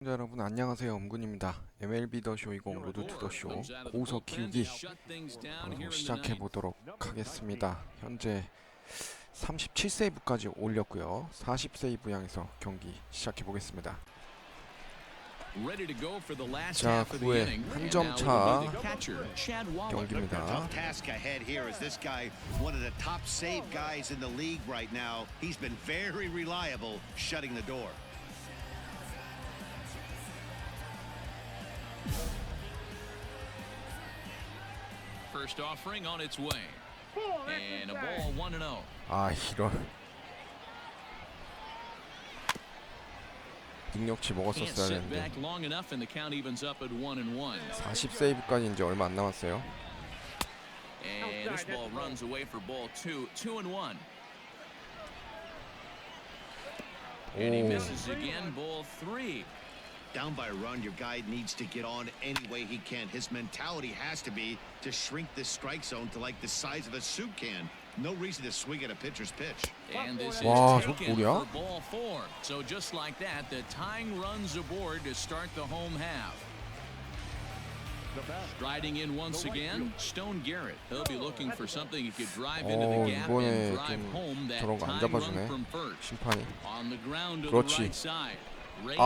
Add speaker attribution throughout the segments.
Speaker 1: 시청자 여러분 안녕하세요. 엄군입니다. MLB 더쇼 20 로드 투 더쇼 고우석 키우기 방송 시작해 보도록 하겠습니다. 현재 37세이브까지 올렸고요. 40세이브 향해서 경기 시작해 보겠습니다. 자, 9회 한 점 차 경기입니다.
Speaker 2: First offering on its way. And a ball 1-0.
Speaker 1: 아, 이런 능력치 먹었었어야 되는데 40세이브까지 이제 얼마 안 남았어요.
Speaker 2: And this ball runs away for ball 2-1. And he misses again, ball 3.
Speaker 3: Down by a run, your guy needs to get on any way he can. His mentality has to be to shrink this strike zone to like the size of a soup can. No reason to swing at a pitcher's pitch.
Speaker 2: And this
Speaker 1: 와,
Speaker 2: is
Speaker 1: 저
Speaker 2: taken
Speaker 1: 볼이야?
Speaker 2: for ball 4. So just like that, the tying runs aboard to start the home half. Striding in once again, Stone Garrett. He'll be looking for something he could drive into the gap and drive home that
Speaker 1: 저런 거 안
Speaker 2: tying run
Speaker 1: 잡아주네.
Speaker 2: from first.
Speaker 1: 심판이.
Speaker 2: On the ground to the
Speaker 1: 그렇지.
Speaker 2: right side.
Speaker 1: 아,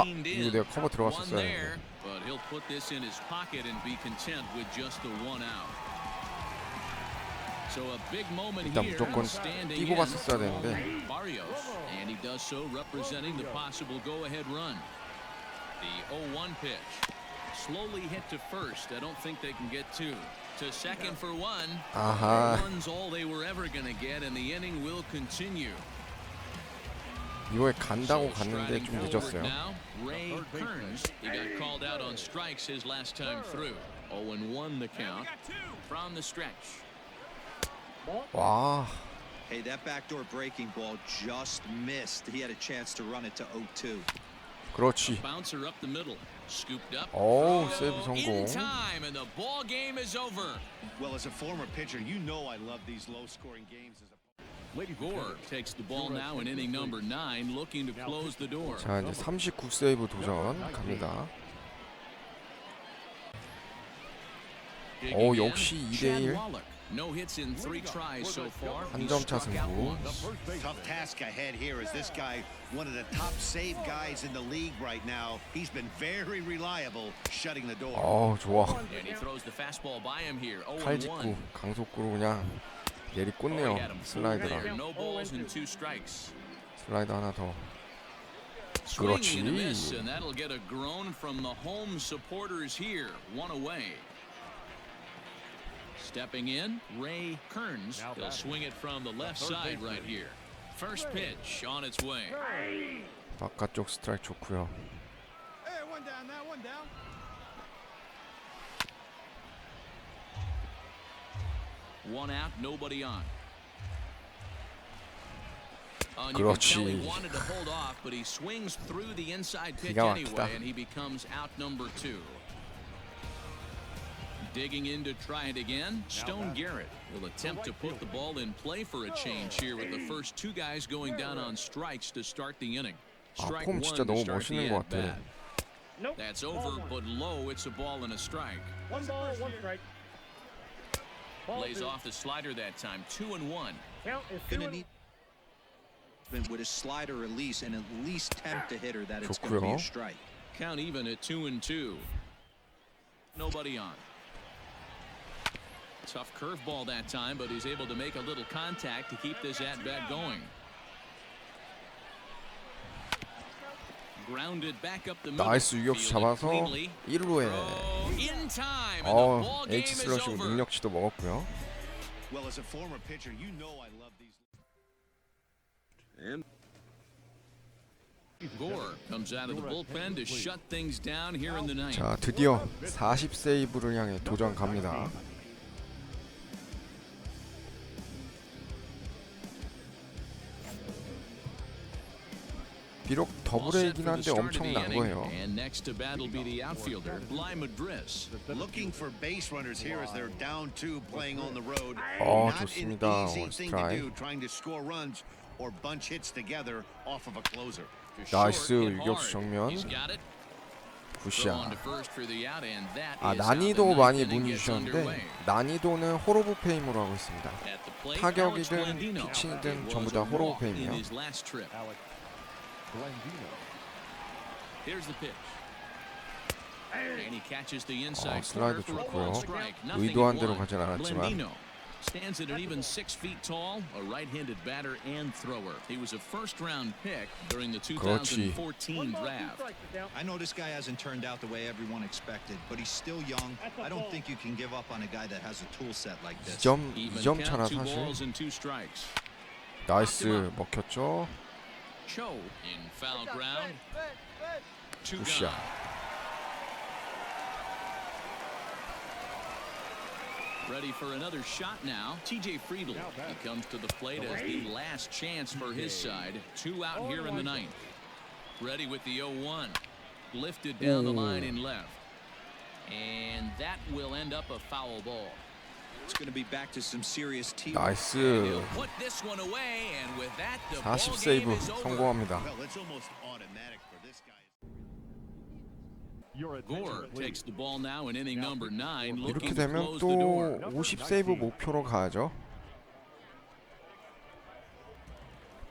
Speaker 2: Reined
Speaker 1: 이거
Speaker 2: in.
Speaker 1: 내가 커버
Speaker 2: One
Speaker 1: 들어갔었어야
Speaker 2: there,
Speaker 1: 되는데.
Speaker 2: but he'll put this in his pocket and be content with just the one out. So a big moment
Speaker 1: 일단
Speaker 2: here.
Speaker 1: 무조건
Speaker 2: Standing
Speaker 1: 뛰고
Speaker 2: in
Speaker 1: 갔었어야 되는데.
Speaker 2: Barrios, and he does so representing the possible go-ahead run. The 0-1 pitch. Slowly hit to first. I don't think they can get two. To second for one.
Speaker 1: 아하.
Speaker 2: One's all they were ever going to get, and the inning will continue.
Speaker 1: 이거에 간다고 갔는데 좀 늦었어요.
Speaker 2: Now, Ray Kearns. He got called out on strikes his last time through. 0-1 the count from the stretch.
Speaker 1: 와,
Speaker 4: Hey, that backdoor breaking ball just missed. He had a chance to run it to 0-2.
Speaker 1: 그렇지.
Speaker 2: Bouncer up the middle, scooped up.
Speaker 1: 오, 세이브
Speaker 2: In
Speaker 1: 성공.
Speaker 2: time, and the ball game is over.
Speaker 3: Well, as a former pitcher, you know I love these low-scoring games.
Speaker 2: Gore takes the ball now in inning number 9, looking to close the door.
Speaker 1: 자, 이제 39세이브 도전 갑니다. 오, 역시 2대1.
Speaker 2: No hits in 3 tries so far.
Speaker 1: 한 점 차 승부.
Speaker 3: Tough task ahead here as this guy, one of the top save guys in the league right now. He's been very reliable shutting the door.
Speaker 1: 좋아.
Speaker 2: And he throws the fastball by him here.
Speaker 1: 8직구,
Speaker 2: 0-1.
Speaker 1: 강속구로 그냥 내리꽂네요. 슬라이드랑.
Speaker 2: No balls and 2 strikes.
Speaker 1: 슬라이드 하나 더.
Speaker 2: Swinging and a
Speaker 1: 그렇지.
Speaker 2: miss, and that'll get a groan from the home supporters here. 1 away. Stepping in, Ray Kearns. He'll swing it from the left side right here. First pitch on its way.
Speaker 1: 바깥쪽 스트라이크 좋고요.
Speaker 3: Hey, one down now, one down.
Speaker 2: One out, nobody on. You can
Speaker 1: 그렇지.
Speaker 2: tell he wanted to hold off, but he swings through the inside pitch
Speaker 1: 기가
Speaker 2: anyway,
Speaker 1: 막히다.
Speaker 2: and he becomes out number 2. Digging in to try it again, Stone Garrett will attempt to put the ball in play for a change here with the first 2 guys going down on strikes to start the inning. Strike
Speaker 1: 폼
Speaker 2: 1
Speaker 1: 진짜
Speaker 2: to
Speaker 1: 너무
Speaker 2: start the
Speaker 1: 멋있는 것 같아.
Speaker 2: at-bat. That's over, but low. It's a ball and a strike.
Speaker 5: One ball, one strike.
Speaker 2: Lays off the slider that time. 2-1.
Speaker 5: Count is
Speaker 4: Gonna
Speaker 5: 2-1.
Speaker 4: need with his slider release and at least tempt a hitter that it's going to be
Speaker 1: 좋고요.
Speaker 4: a strike.
Speaker 2: Count even at 2-2. Nobody on. Tough curveball that time, but he's able to make a little contact to keep this at-bat going. Grounded back up the middle.
Speaker 1: 나이스 유격수 잡아서 1루에.
Speaker 2: In time, and the ball game
Speaker 1: H
Speaker 2: is
Speaker 1: 슬러시고
Speaker 2: over.
Speaker 1: 능력치도 먹었고요.
Speaker 3: Well, as a former pitcher, you know I love these.
Speaker 2: Gore comes out of the bullpen to shut things down here in the ninth.
Speaker 1: 자, 드디어 40세이브를 향해 도전 갑니다. 비록 더블A이긴 한데 엄청난 거예요.
Speaker 2: And next to bat will be the outfielder, Madris.
Speaker 3: Looking for base runners here as they're down 2 playing on the road.
Speaker 1: 어,
Speaker 3: Not
Speaker 1: 좋습니다.
Speaker 3: an easy thing to
Speaker 1: 원스트라이크.
Speaker 3: do, trying to score runs or bunch hits together off of a closer.
Speaker 1: 나이스 유격수 정면.
Speaker 2: He's got it.
Speaker 1: 굿샷. 아, 난이도 많이 문의 주셨는데 난이도는 홀 오브 페임으로 하고 있습니다. 타격이든 피칭이든 전부 다 홀 오브 페임이에요. 슬라이드 좋고요. 의도한 대로 가진 않았지만
Speaker 2: Stands at an even 6 feet tall, a right-handed batter and thrower. He was a first-round pick during the 2014 draft.
Speaker 4: I know this guy hasn't turned out the way everyone expected, but he's still young. I don't think you can give up on a guy that has a tool set like this.
Speaker 1: 2점 차라 사실. 나이스 먹혔죠.
Speaker 2: Cho in foul ground.
Speaker 1: 굿샷.
Speaker 2: Ready for another shot now. TJ Friedl. He comes to the plate as the last chance for his side. 2 out here in the 9th. Ready with the 0-1. Lifted down the line in left. And that will end up a foul ball.
Speaker 4: It's going to be back to some serious team.
Speaker 1: 나이스.
Speaker 2: He'll put this one away, and with that, the
Speaker 1: 40
Speaker 2: ball
Speaker 1: 세이브
Speaker 2: game is over.
Speaker 1: 성공합니다.
Speaker 3: Well, it's almost automatic for this guy.
Speaker 2: Gore takes the ball now in inning number 9,
Speaker 1: 이렇게
Speaker 2: looking to
Speaker 1: 되면
Speaker 2: close the door.
Speaker 1: 또 50 세이브 목표로 가야죠.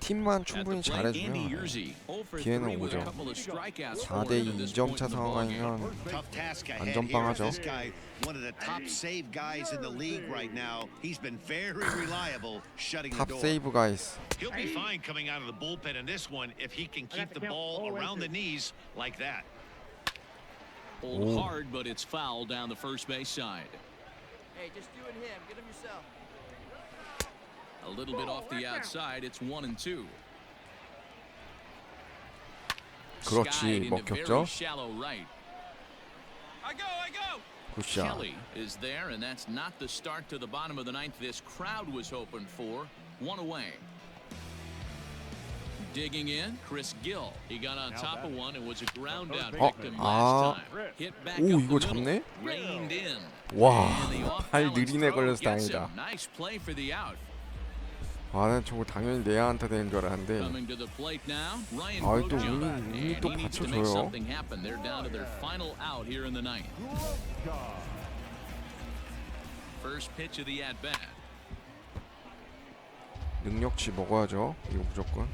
Speaker 1: 팀만 충분히 잘해주면 기회는 오죠. 4대2 2점차 상황이면 안전빵하죠.
Speaker 3: One of the top save guys in the league right now. He's been very reliable shutting the
Speaker 1: 탑
Speaker 3: door.
Speaker 1: 세이브 가이스.
Speaker 3: He'll be fine coming out of the bullpen in this one if he can keep the ball around the knees like that.
Speaker 2: Pulled hard, but it's foul down the first base side.
Speaker 5: Hey, just you and him. Get him yourself.
Speaker 2: A little bit off the outside. It's 1-2.
Speaker 1: 그렇지, 먹혔죠?
Speaker 2: Right.
Speaker 1: 굿샷.
Speaker 2: Kelly is there, and that's not the start to the bottom of the 9th this crowd was hoping for. 1 away. Digging in, Chris Gill. He got on top of one and was a ground out victim last time. Hit back
Speaker 1: 오,
Speaker 2: up
Speaker 1: 이거
Speaker 2: the middle,
Speaker 1: 잡네?
Speaker 2: reined in.
Speaker 1: 와,
Speaker 2: And the
Speaker 1: 발
Speaker 2: off-balance
Speaker 1: 느린 애
Speaker 2: throw
Speaker 1: 걸려서
Speaker 2: gets
Speaker 1: 다행이다.
Speaker 2: him. Nice play for the out.
Speaker 1: 아, 난 저거 당연히 내야 한타 되는 줄 알았는데.
Speaker 2: Coming to the plate now, Ryan
Speaker 1: 아, 또
Speaker 2: Grosjean.
Speaker 1: 운이
Speaker 2: And
Speaker 1: 또
Speaker 2: he needs to make
Speaker 1: 받쳐줘요.
Speaker 2: something happen. They're down to their final out here in the 9th. First pitch of the at-bat.
Speaker 1: 능력치 먹어야죠. 이거 무조건.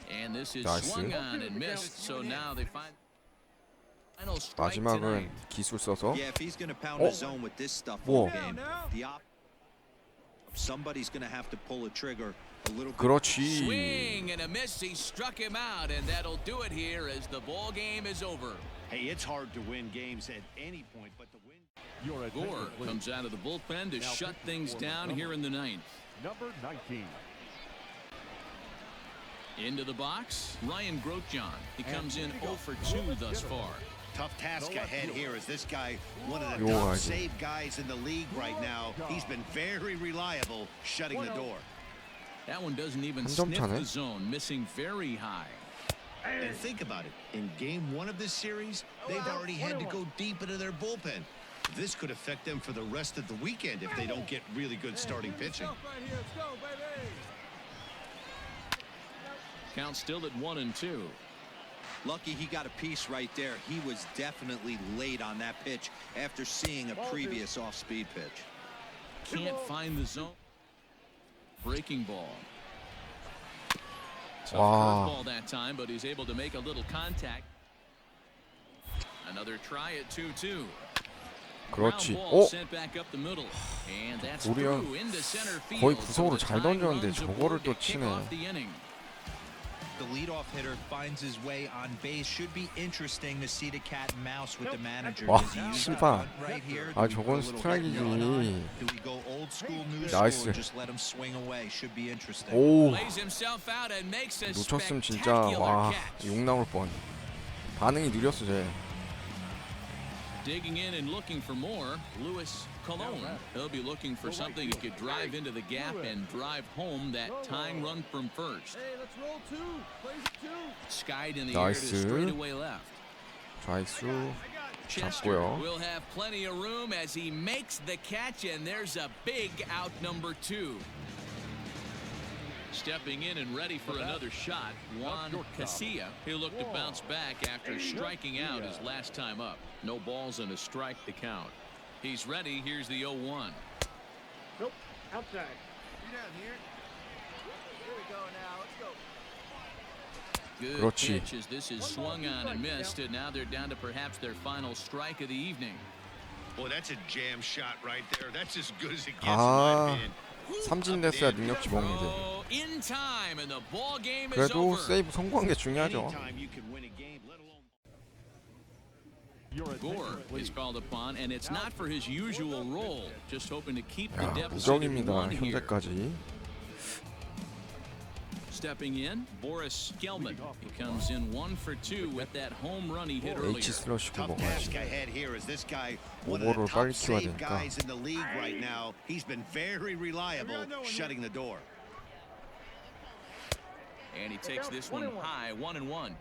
Speaker 2: And this is
Speaker 1: 나이스.
Speaker 2: swung on and missed. So now they find final strike
Speaker 1: 마지막은
Speaker 2: tonight.
Speaker 1: 기술 써서.
Speaker 4: Yeah, if he's going to pound the zone with this stuff all game, somebody's going to have to pull a trigger a little bit.
Speaker 1: 그렇지.
Speaker 2: Swing and a miss. He struck him out, and that'll do it here as the ball game is over.
Speaker 3: Hey, it's hard to win games at any point, but the win.
Speaker 2: Gore comes out of the bullpen to shut things down here in the 9th.
Speaker 6: Number 19.
Speaker 2: Into the box, Ryan Grosjean. He comes in 0 for 2 thus far.
Speaker 3: Tough task ahead here as this guy, one of the
Speaker 1: Yo,
Speaker 3: top
Speaker 1: I-
Speaker 3: save guys in the league right now. He's been very reliable shutting the door.
Speaker 2: That one doesn't even
Speaker 1: 한 점
Speaker 2: sniff
Speaker 1: 차네.
Speaker 2: the zone, missing very high.
Speaker 3: And think about it. In game 1 of this series, they've already had to go deep into their bullpen. This could affect them for the rest of the weekend if they don't get really good starting pitching.
Speaker 2: Count still at 1-2.
Speaker 4: Lucky he got a piece right there. He was definitely late on that pitch after seeing a previous off-speed pitch.
Speaker 2: Can't find the zone. Breaking ball. Tough
Speaker 1: Wow.
Speaker 2: curveball that time, but he's able to make a little contact. Another try at 2-2.
Speaker 1: 그렇지.
Speaker 2: Ground ball
Speaker 1: 오,
Speaker 2: sent back up the middle. And that's
Speaker 1: 우리가
Speaker 2: through into center field.
Speaker 1: 거의
Speaker 2: So
Speaker 1: 구석으로
Speaker 2: the
Speaker 1: 잘
Speaker 2: tying
Speaker 1: 던졌는데
Speaker 2: runs
Speaker 1: 저거를
Speaker 2: aboard
Speaker 1: 또
Speaker 2: to kick
Speaker 1: 치네.
Speaker 2: off the inning.
Speaker 4: The leadoff hitter finds his way on base. Should be interesting to see the cat and mouse with the manager.
Speaker 1: 와,
Speaker 4: Does he use that
Speaker 1: 심판.
Speaker 4: bunt right here?
Speaker 1: 아,
Speaker 4: Do we
Speaker 1: 저건
Speaker 4: put a little
Speaker 1: 스트라이크지.
Speaker 4: head on? Do we go old school, new
Speaker 1: 나이스.
Speaker 4: school, and just let him swing away? Should be interesting.
Speaker 1: 오,
Speaker 2: Lays himself out and makes a
Speaker 1: 놓쳤으면 진짜
Speaker 2: spectacular
Speaker 1: 와,
Speaker 2: catch.
Speaker 1: 욕 나올 뻔. 반응이 느렸어, 쟤.
Speaker 2: Digging in and looking for more, Louis Colon. He'll be looking for something he could drive into the gap and drive home that tying run from first.
Speaker 5: Hey, let's roll 2. Plays it 2.
Speaker 2: Skied in the air to
Speaker 1: 나이스.
Speaker 2: straightaway left.
Speaker 1: 좌익수
Speaker 2: Chester
Speaker 1: 잡고요.
Speaker 2: will have plenty of room as he makes the catch, and there's a big out number 2. Stepping in and ready for another shot, Juan Casilla. He'll look to bounce back after striking out his last time up. No balls and a strike to count. He's ready. Here's the 0-1.
Speaker 6: Nope, outside.
Speaker 5: You down here? Here we go now. Let's go.
Speaker 2: Good
Speaker 1: 그렇지.
Speaker 2: pitch as this is swung on and missed, and now they're down to perhaps their final strike of the evening.
Speaker 3: Boy, that's a jam shot right there. That's as good as it gets,
Speaker 1: 아,
Speaker 3: in my opinion.
Speaker 1: 삼진 됐어야 능력치 먹는데.
Speaker 2: Throw in time, and the ball game is
Speaker 1: 그래도
Speaker 2: over.
Speaker 1: 세이브 성공한 게 중요하죠.
Speaker 3: Anytime you can win a game, let alone.
Speaker 2: Gore is called upon, and it's not for his usual role. Just hoping to keep the
Speaker 1: 야,
Speaker 2: deficit at
Speaker 1: 무적입니다.
Speaker 2: one here.
Speaker 1: 현재까지.
Speaker 2: Stepping in, Boris Gelman. He comes in 1 for 2 with that home run he hit earlier.
Speaker 1: H 슬러시고
Speaker 3: Tough
Speaker 1: 먹어야지.
Speaker 3: task ahead here is this guy, one of
Speaker 1: 오버를
Speaker 3: the
Speaker 1: 빨리
Speaker 3: top
Speaker 1: 키워야
Speaker 3: save
Speaker 1: 되니까.
Speaker 3: guys in the league right now. He's been very reliable shutting the door.
Speaker 2: And he takes this one high, 1-1.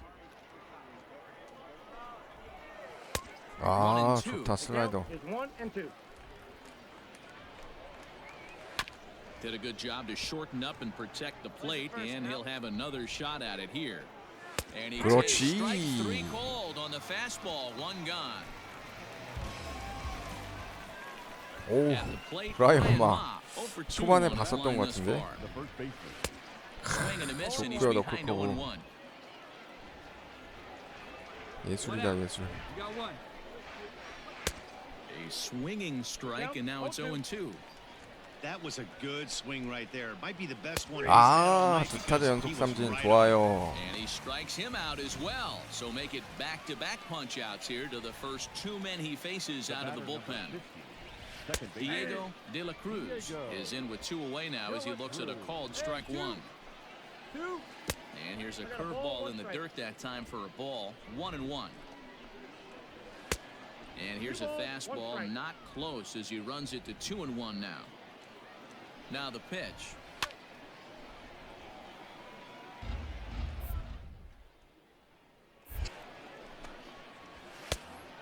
Speaker 1: 아,
Speaker 2: 1-2.
Speaker 1: 좋다 슬라이더.
Speaker 6: Is 1 and 2.
Speaker 2: Did a good job to shorten up and protect the plate, and he'll have another shot at it here. And he takes
Speaker 1: 그렇지.
Speaker 2: strike 3 called on the fastball, 1 gone.
Speaker 1: 오,
Speaker 2: At the plate,
Speaker 1: 브라이언
Speaker 2: Ryan
Speaker 1: 마.
Speaker 2: Ma, 0 for 2
Speaker 1: 초반에
Speaker 2: on the
Speaker 1: 봤었던
Speaker 2: line
Speaker 1: 것
Speaker 2: thus
Speaker 1: 같은데.
Speaker 2: far. Swing and a miss, and he's
Speaker 1: 좋고요,
Speaker 2: behind
Speaker 1: 넣고
Speaker 2: 0-1.
Speaker 1: 예술이다 예술.
Speaker 2: A swinging strike, and now it's 0-2.
Speaker 3: That was a good swing right there. Might be the best one.
Speaker 1: 아,
Speaker 3: he's
Speaker 1: 두
Speaker 3: had all night
Speaker 1: 타자 연속
Speaker 3: because he was
Speaker 1: 삼진
Speaker 3: right
Speaker 1: 좋아요.
Speaker 2: And he strikes him out as well. So make it back-to-back punch-outs here to the first 2 men he faces out of the bullpen. Diego De La Cruz is in with 2 away now as he looks at a called strike 1. And here's a curveball in the dirt that time for a ball, 1-1. And here's a fastball not close as he runs it to 2-1 now. Now the pitch.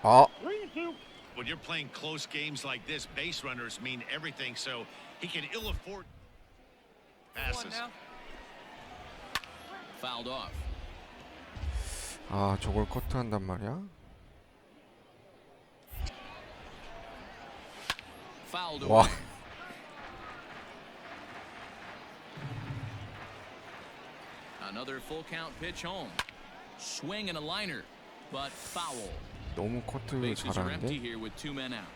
Speaker 1: 아,
Speaker 6: 3 and 2.
Speaker 3: When you're playing close games like this, base runners mean everything, so he can ill afford passes.
Speaker 2: Fouled off.
Speaker 1: 아 저걸 커트한단 말이야?
Speaker 2: Fouled
Speaker 1: 와,
Speaker 2: away. Another full count pitch home. Swing and a liner, but foul.
Speaker 1: 너무 커트
Speaker 2: Bases are empty
Speaker 1: 잘하는데?
Speaker 2: here with 2 men out.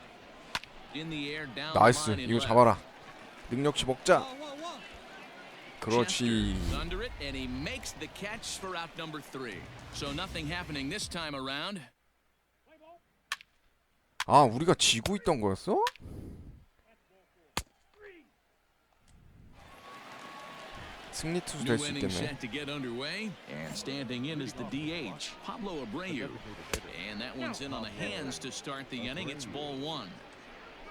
Speaker 2: In the air, down
Speaker 1: 나이스,
Speaker 2: the line in
Speaker 1: 이거
Speaker 2: left.
Speaker 1: 잡아라. 능력치 먹자. 그렇지.
Speaker 2: Chester's under it, and he makes the catch for out number 3. So nothing happening this time around.
Speaker 1: 아, 우리가 지고 있던 거였어? 승리 투수 될
Speaker 2: New
Speaker 1: 수
Speaker 2: inning
Speaker 1: 있겠네.
Speaker 2: set to get underway, and standing in is the DH, Pablo Abreu. And that one's in on the hands to start the inning. It's ball 1.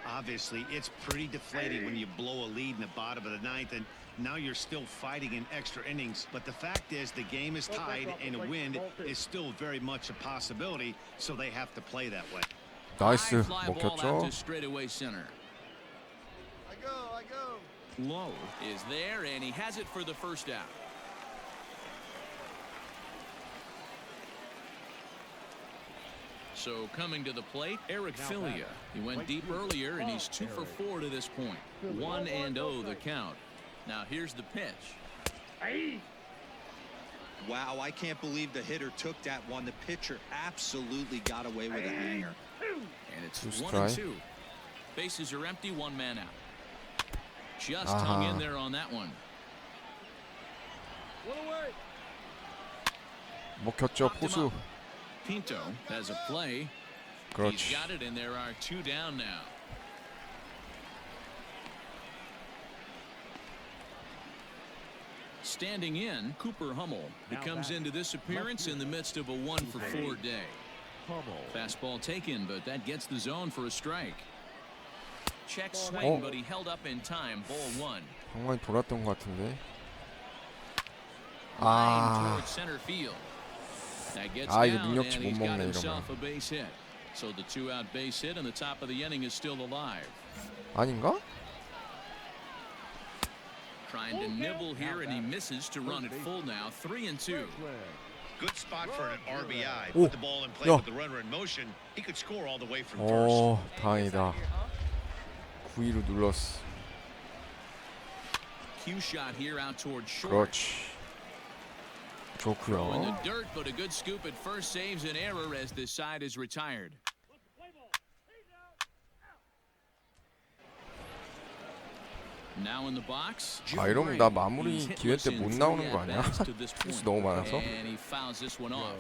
Speaker 3: Obviously, it's pretty deflating when you blow a lead in the bottom of the 9th, and now you're still fighting in extra innings. But the fact is, the game is tied, and a win is still very much a possibility, so they have to play that way.
Speaker 1: 나이스,
Speaker 2: High fly ball out
Speaker 1: 먹혔죠?
Speaker 2: to straightaway center.
Speaker 5: I go.
Speaker 2: Low is there, and he has it for the first out. So coming to the plate, Eric Filia. He went deep earlier, and he's 2 for 4 to this point. 1-0 the count. Now here's the pitch.
Speaker 4: Wow, I can't believe the hitter took that one. The pitcher absolutely got away with a hanger.
Speaker 2: And it's
Speaker 1: Two
Speaker 2: 1-2.
Speaker 1: strike.
Speaker 2: Bases are empty, 1 man out. Just hung in there on that one.
Speaker 1: 먹혔죠,
Speaker 2: Popped him
Speaker 1: 포수.
Speaker 2: up. Pinto has a play. He's
Speaker 1: 그렇지.
Speaker 2: got it, and there are 2 down now. Standing in, Cooper Hummel. He comes into this appearance in the midst of a 1 for 4 day. Fastball taken, but that gets the zone for a strike. Check swing, but he held up in time. Ball 1.
Speaker 1: 방망이 돌았던 것 같은데.
Speaker 2: Line
Speaker 1: 아,
Speaker 2: towards center field. That gets
Speaker 1: 아, 이거
Speaker 2: down,
Speaker 1: 능력치
Speaker 2: and
Speaker 1: 못
Speaker 2: he's got
Speaker 1: 먹네,
Speaker 2: himself
Speaker 1: 이러면.
Speaker 2: a base hit. So the 2-out base hit, and the top of the inning is still alive.
Speaker 1: 아닌가?
Speaker 2: Trying to nibble here, and he misses to run it full now. 3-2.
Speaker 3: Good spot for an RBI.
Speaker 1: 오,
Speaker 3: Put the ball in play
Speaker 1: 야.
Speaker 3: with the runner in motion. He could score all the way from first.
Speaker 1: 다행이다. 9위로 눌렀어.
Speaker 2: Cue shot here out toward short.
Speaker 1: 그렇지.
Speaker 2: Throw in the
Speaker 1: 좋고요.
Speaker 2: dirt, but a good scoop at first saves an error as this side is retired. Now in the box.
Speaker 1: 이러면 나 마무리 기회 때 못 나오는 거 아니야? 수 너무 많아서.
Speaker 2: And he fouls this one off.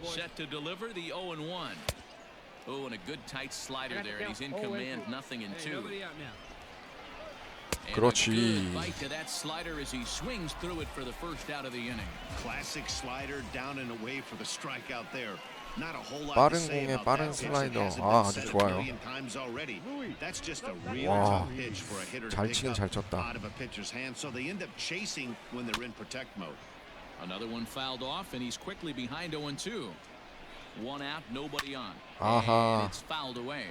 Speaker 2: Set to deliver the 0-1. Oh, and a good tight slider there, and he's in command, 0-2.
Speaker 1: 그렇지.
Speaker 2: Bite to that slider as he swings through it for the first out of the inning.
Speaker 3: Classic slider down and away for the strikeout there. Not a whole lot
Speaker 1: 빠른
Speaker 3: to say
Speaker 1: 공에
Speaker 3: about
Speaker 1: 빠른
Speaker 3: that pitch that
Speaker 1: 슬라이더.
Speaker 3: hasn't
Speaker 1: 아,
Speaker 3: been
Speaker 1: 아주
Speaker 3: said a
Speaker 1: 좋아요.
Speaker 3: million times already. That's just a real
Speaker 1: 와,
Speaker 3: tough pitch for a hitter to
Speaker 1: 잘
Speaker 3: pick
Speaker 1: 치긴
Speaker 3: up
Speaker 1: 잘 쳤다.
Speaker 3: out of a pitcher's hand, so they end up chasing when they're in protect mode.
Speaker 2: Another one fouled off, and he's quickly behind 0-2. One out, nobody on.
Speaker 1: 아하.
Speaker 2: And it's fouled away.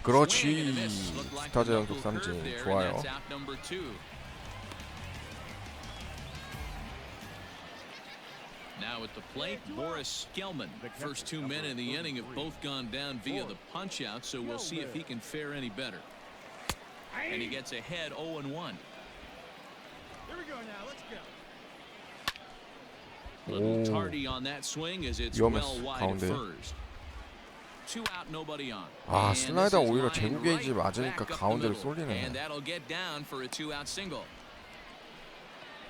Speaker 1: 그렇지. 스타자 연속 삼진 좋아요.
Speaker 2: Now at the plate, Boris Skelman. First 2 men in the inning have both gone down via the punch-out, so we'll see if he can fare any better. And he gets ahead 0-1.
Speaker 5: Here we go now. Let's go.
Speaker 2: Little tardy on that swing as it's well wide at first. 2 out, nobody on.
Speaker 1: 아, 슬라이더 오히려 제구 게이지 맞으니까 가운데로 쏠리네.
Speaker 2: And that'll get down for a 2-out single.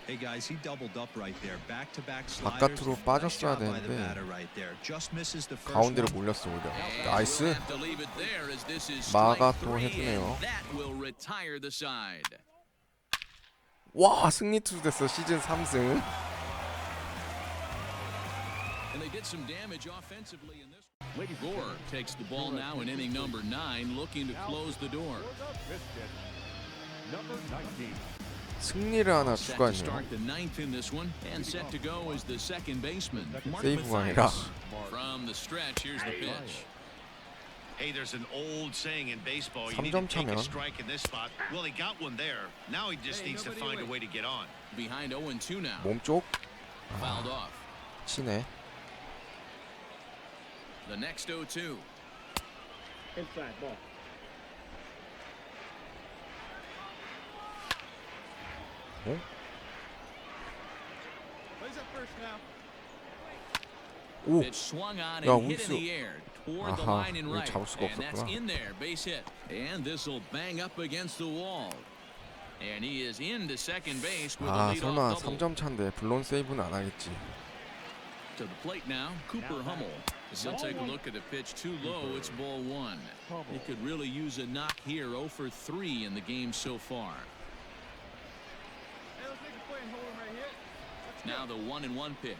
Speaker 4: Hey guys, he doubled up right there. Back-to-back sliders.
Speaker 1: 바깥으로 빠졌어야 되는데 가운데로 몰렸어 오히려. 나이스. 마가 또 해주네요. 와, 승리 투수 됐어. 시즌 3승.
Speaker 2: And they did some damage offensively in this. Gore takes the ball now in inning number 9, looking to close the door.
Speaker 6: Number 19.
Speaker 1: 승리를 하나
Speaker 2: Set to
Speaker 1: 추가했네요.
Speaker 2: start the 9th in this one, and set to go is the second baseman, Mark
Speaker 1: 세이브가 아니라.
Speaker 2: Mathias. From the stretch, here's the pitch.
Speaker 3: Hey, there's an old saying in baseball, you
Speaker 1: 3점
Speaker 3: need to take a
Speaker 1: 차면.
Speaker 3: strike in this spot. Well, he got one there. Now he just needs to find a way to get on.
Speaker 2: Behind 0-2 now.
Speaker 1: 몸쪽
Speaker 2: Fouled off.
Speaker 1: 치네.
Speaker 2: The next 0-2.
Speaker 6: Inside ball.
Speaker 1: 어?
Speaker 5: Plays up first now.
Speaker 1: 오,
Speaker 2: Pitch swung on
Speaker 1: 야,
Speaker 2: and hit in
Speaker 1: 우수.
Speaker 2: the air toward the
Speaker 1: 아하,
Speaker 2: line and
Speaker 1: 이거
Speaker 2: right.
Speaker 1: 잡을 수가
Speaker 2: And that's
Speaker 1: 없었구나.
Speaker 2: in there, base hit. And this will bang up against the wall. And he is into second base with
Speaker 1: 아,
Speaker 2: a leadoff
Speaker 1: 설마
Speaker 2: double.
Speaker 1: 3점 차인데 블론 세이브는 안 하겠지.
Speaker 2: To the plate now, Cooper Hummel. He'll take a look at the pitch too low. It's ball 1. He could really use a knock here. 0 for 3 in the game so far.
Speaker 5: Hey, let's make a play and hold him right here.
Speaker 2: Now the 1-1 pitch.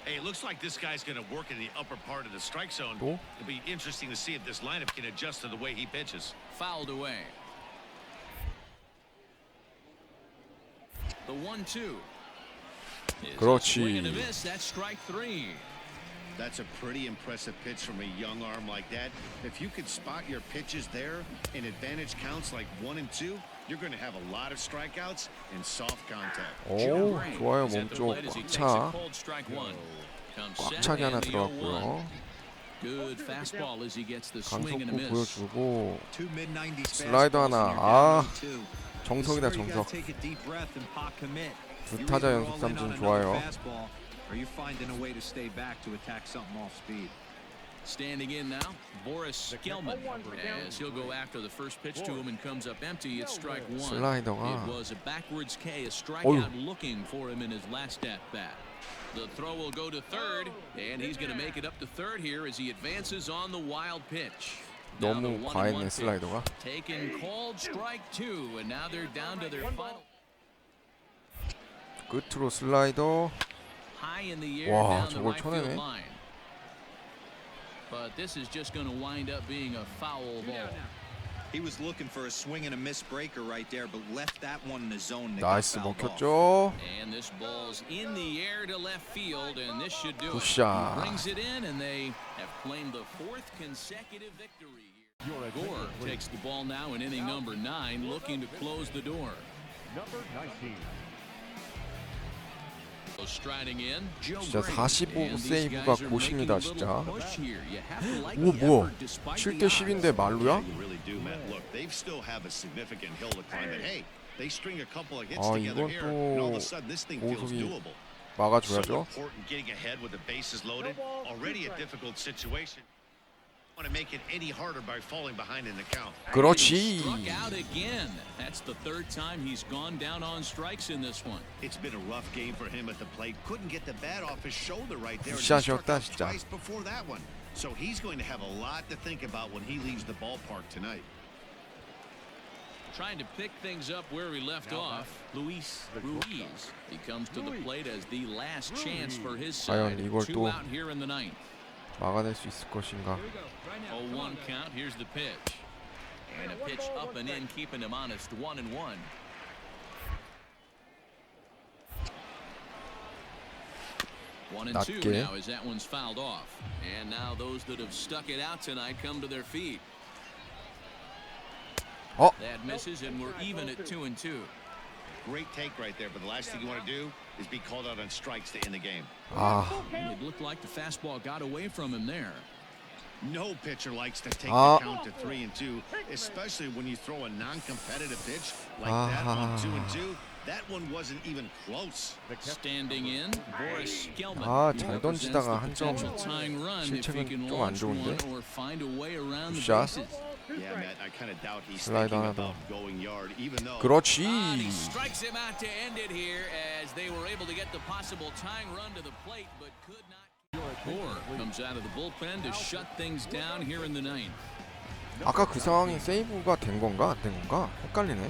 Speaker 3: Hey, it looks like this guy's going to work in the upper part of the strike zone.
Speaker 1: 또?
Speaker 3: It'll be interesting to see if this lineup can adjust to the way he pitches.
Speaker 2: Fouled away. The 1-2.
Speaker 1: 그렇지.
Speaker 3: That's strike 3. That's a pretty impressive pitch from a young arm like that. If you could spot your pitches there in advantage counts like 1 and 2, you're going to have a lot of strikeouts and soft contact.
Speaker 1: 오, 좋아요. 몸쪽 꽉 차. 꽉 차게 하나 들어갔고요.
Speaker 2: Good fastball as he gets the swing and a
Speaker 1: 강속구
Speaker 2: miss.
Speaker 1: 보여주고 슬라이더 하나. 아, 정석이다 정석. 두 타자 연속 삼진 좋아요.
Speaker 2: Standing in now, Boris Skelman, as he'll go after the first pitch to him and comes up empty. It's strike 1.
Speaker 1: 슬라이더가.
Speaker 2: It was a backwards K, a strikeout looking for him in his last at bat. The throw will go to third, and he's going to make it up to third here as he advances on the wild pitch. Now the
Speaker 1: 너무
Speaker 2: 1-1
Speaker 1: 과했네
Speaker 2: pitch.
Speaker 1: 슬라이더가.
Speaker 2: Taken called strike 2, and now they're down to their final.
Speaker 1: 끝으로 슬라이더.
Speaker 2: High in the air
Speaker 1: 와,
Speaker 2: down the
Speaker 1: 저걸
Speaker 2: right field
Speaker 1: 쳐내네.
Speaker 2: line. But this is just going to wind up being a foul ball.
Speaker 4: He was looking for a swing and a miss breaker right there, but left that one in the zone.
Speaker 1: 나이스 먹혔죠.
Speaker 2: And this ball's in the air to left field, and this should do it.
Speaker 1: 굿샷.
Speaker 2: He brings it in, and they have claimed the 4th consecutive victory here. Gore takes the ball now in inning number 9, looking to close the door.
Speaker 6: Number 19.
Speaker 2: Striding in,
Speaker 1: 진짜 45 세이브가 고십니다 진짜. 오 뭐야? 7대 10인데 말루야? 아 이건 또 고속이 막아줘야죠. 그렇지.
Speaker 2: That's the 3rd time he's gone down on strikes in this one.
Speaker 3: It's been a rough game for him at the plate. Couldn't get the bat off his shoulder right there.
Speaker 1: 굿샷이었다 진짜.
Speaker 3: Twice before that one. So he's going to have a lot to think about when he leaves the ballpark tonight.
Speaker 2: Trying to pick things up where he left off, Luis Ruiz. He comes to the plate as the last chance for his side.
Speaker 1: 과연 이걸
Speaker 2: 2
Speaker 1: 또
Speaker 2: out here in the 9th.
Speaker 1: 막아낼 수 있을 것인가?
Speaker 2: 0-1 count. Here's the pitch. And a pitch up and in, keeping him honest. 1-1. One and two
Speaker 1: 낮게.
Speaker 2: now as that one's fouled off. And now those that have stuck it out tonight come to their feet.
Speaker 1: 어?
Speaker 2: That misses, and we're even at 2-2.
Speaker 3: Great take right there, but the last thing you want to do is be called out on strikes to end the game.
Speaker 1: 아,
Speaker 2: It looked like the fastball got away from him there.
Speaker 3: No pitcher likes to take
Speaker 1: Ah.
Speaker 3: the count to 3-2, especially when you throw a non-competitive pitch like that on 2-2. That one wasn't even close.
Speaker 2: Standing in, Boris Gelman.
Speaker 1: 아, 잘 던지다가 한 점
Speaker 2: 실책은
Speaker 1: 실책은 좀 안 좋은데.
Speaker 2: 굿샷.
Speaker 3: Yeah, Matt, I kind of doubt he's
Speaker 1: 슬라이드
Speaker 3: thinking
Speaker 1: 하나 더.
Speaker 3: about going yard, even though.
Speaker 1: 그렇지.
Speaker 2: He strikes him out to end it here as they were able to get the possible tying run to the plate, but could not. Gore comes out of the bullpen to shut things down here in the 9th.
Speaker 1: 아까 그 상황이 세이브가 된 건가 안 된 건가 헷갈리네.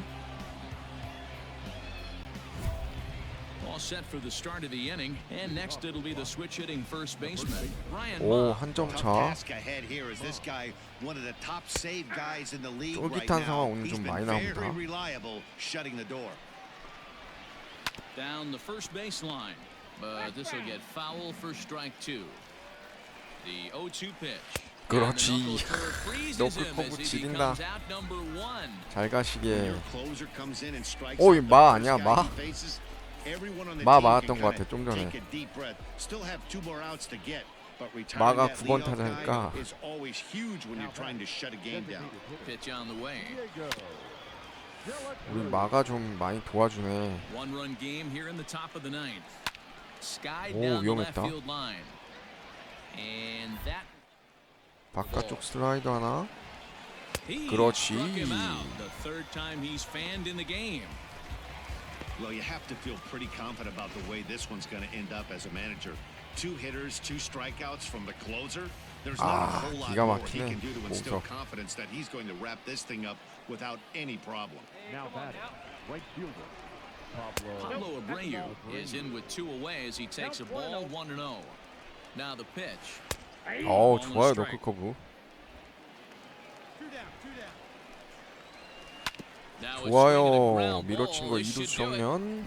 Speaker 2: All set for the start of the inning, and next it'll be the switch-hitting first baseman, Ryan
Speaker 1: 오,
Speaker 2: Mock.
Speaker 1: 한 점
Speaker 3: Tough
Speaker 1: 차.
Speaker 3: task ahead here is this guy, one of the top save guys in the league right
Speaker 1: 쫄깃한
Speaker 3: now.
Speaker 1: 상황 오늘
Speaker 3: He's
Speaker 1: 좀
Speaker 3: been
Speaker 1: 많이
Speaker 3: very
Speaker 1: 나옵니다.
Speaker 3: reliable shutting the door.
Speaker 2: Down the first baseline, but this will get foul for strike 2. The 0-2 pitch.
Speaker 1: 그렇지.
Speaker 2: And the knuckle curve freezes him
Speaker 1: 너클
Speaker 2: as
Speaker 1: 커브
Speaker 2: he
Speaker 1: 지린다.
Speaker 2: becomes out number 1.
Speaker 1: 잘 가시게.
Speaker 3: Your closer comes in and strikes
Speaker 1: 오,
Speaker 3: out
Speaker 1: 마
Speaker 3: the
Speaker 1: 아니야,
Speaker 3: first
Speaker 1: 마?
Speaker 3: guy he faces. Everyone on the
Speaker 1: 마
Speaker 3: team
Speaker 1: 맞았던
Speaker 3: can
Speaker 1: 것 같아,
Speaker 3: kinda
Speaker 1: 좀 전에.
Speaker 3: take a deep breath. Still have 2 more outs to get, but retiring
Speaker 1: 마가
Speaker 3: that
Speaker 1: 9번
Speaker 3: leadoff
Speaker 1: 타자니까.
Speaker 3: guy is always huge when you're trying to shut a game down.
Speaker 2: Pitch on the way.
Speaker 1: 우리 마가 좀 많이 도와주네.
Speaker 2: 1-run game here in the top of the 9th. Sky
Speaker 1: 오,
Speaker 2: down the left
Speaker 1: 위험했다.
Speaker 2: field line. And that
Speaker 1: 바깥쪽 슬라이드 하나.
Speaker 2: he
Speaker 1: 그렇지.
Speaker 2: struck him out. The 3rd time he's fanned in the game.
Speaker 3: Well, you have to feel pretty confident about the way this one's going to end up as a manager. 2 hitters, 2 strikeouts from the closer. There's not a whole lot
Speaker 1: 기가
Speaker 3: more he
Speaker 1: 막히네.
Speaker 3: can do to instill
Speaker 1: 공석.
Speaker 3: confidence that he's going to wrap this thing up without any problem.
Speaker 6: Now batting, right fielder.
Speaker 2: Pablo Abreu is in with 2 away as he takes a ball 1-0. Now the pitch.
Speaker 1: 어, 좋아요 너클 커브.
Speaker 2: Now it's swinging a
Speaker 1: 좋아요.
Speaker 2: ground
Speaker 1: 밀어친 거
Speaker 2: ball. This
Speaker 1: 2루
Speaker 2: should do it.
Speaker 1: 정면.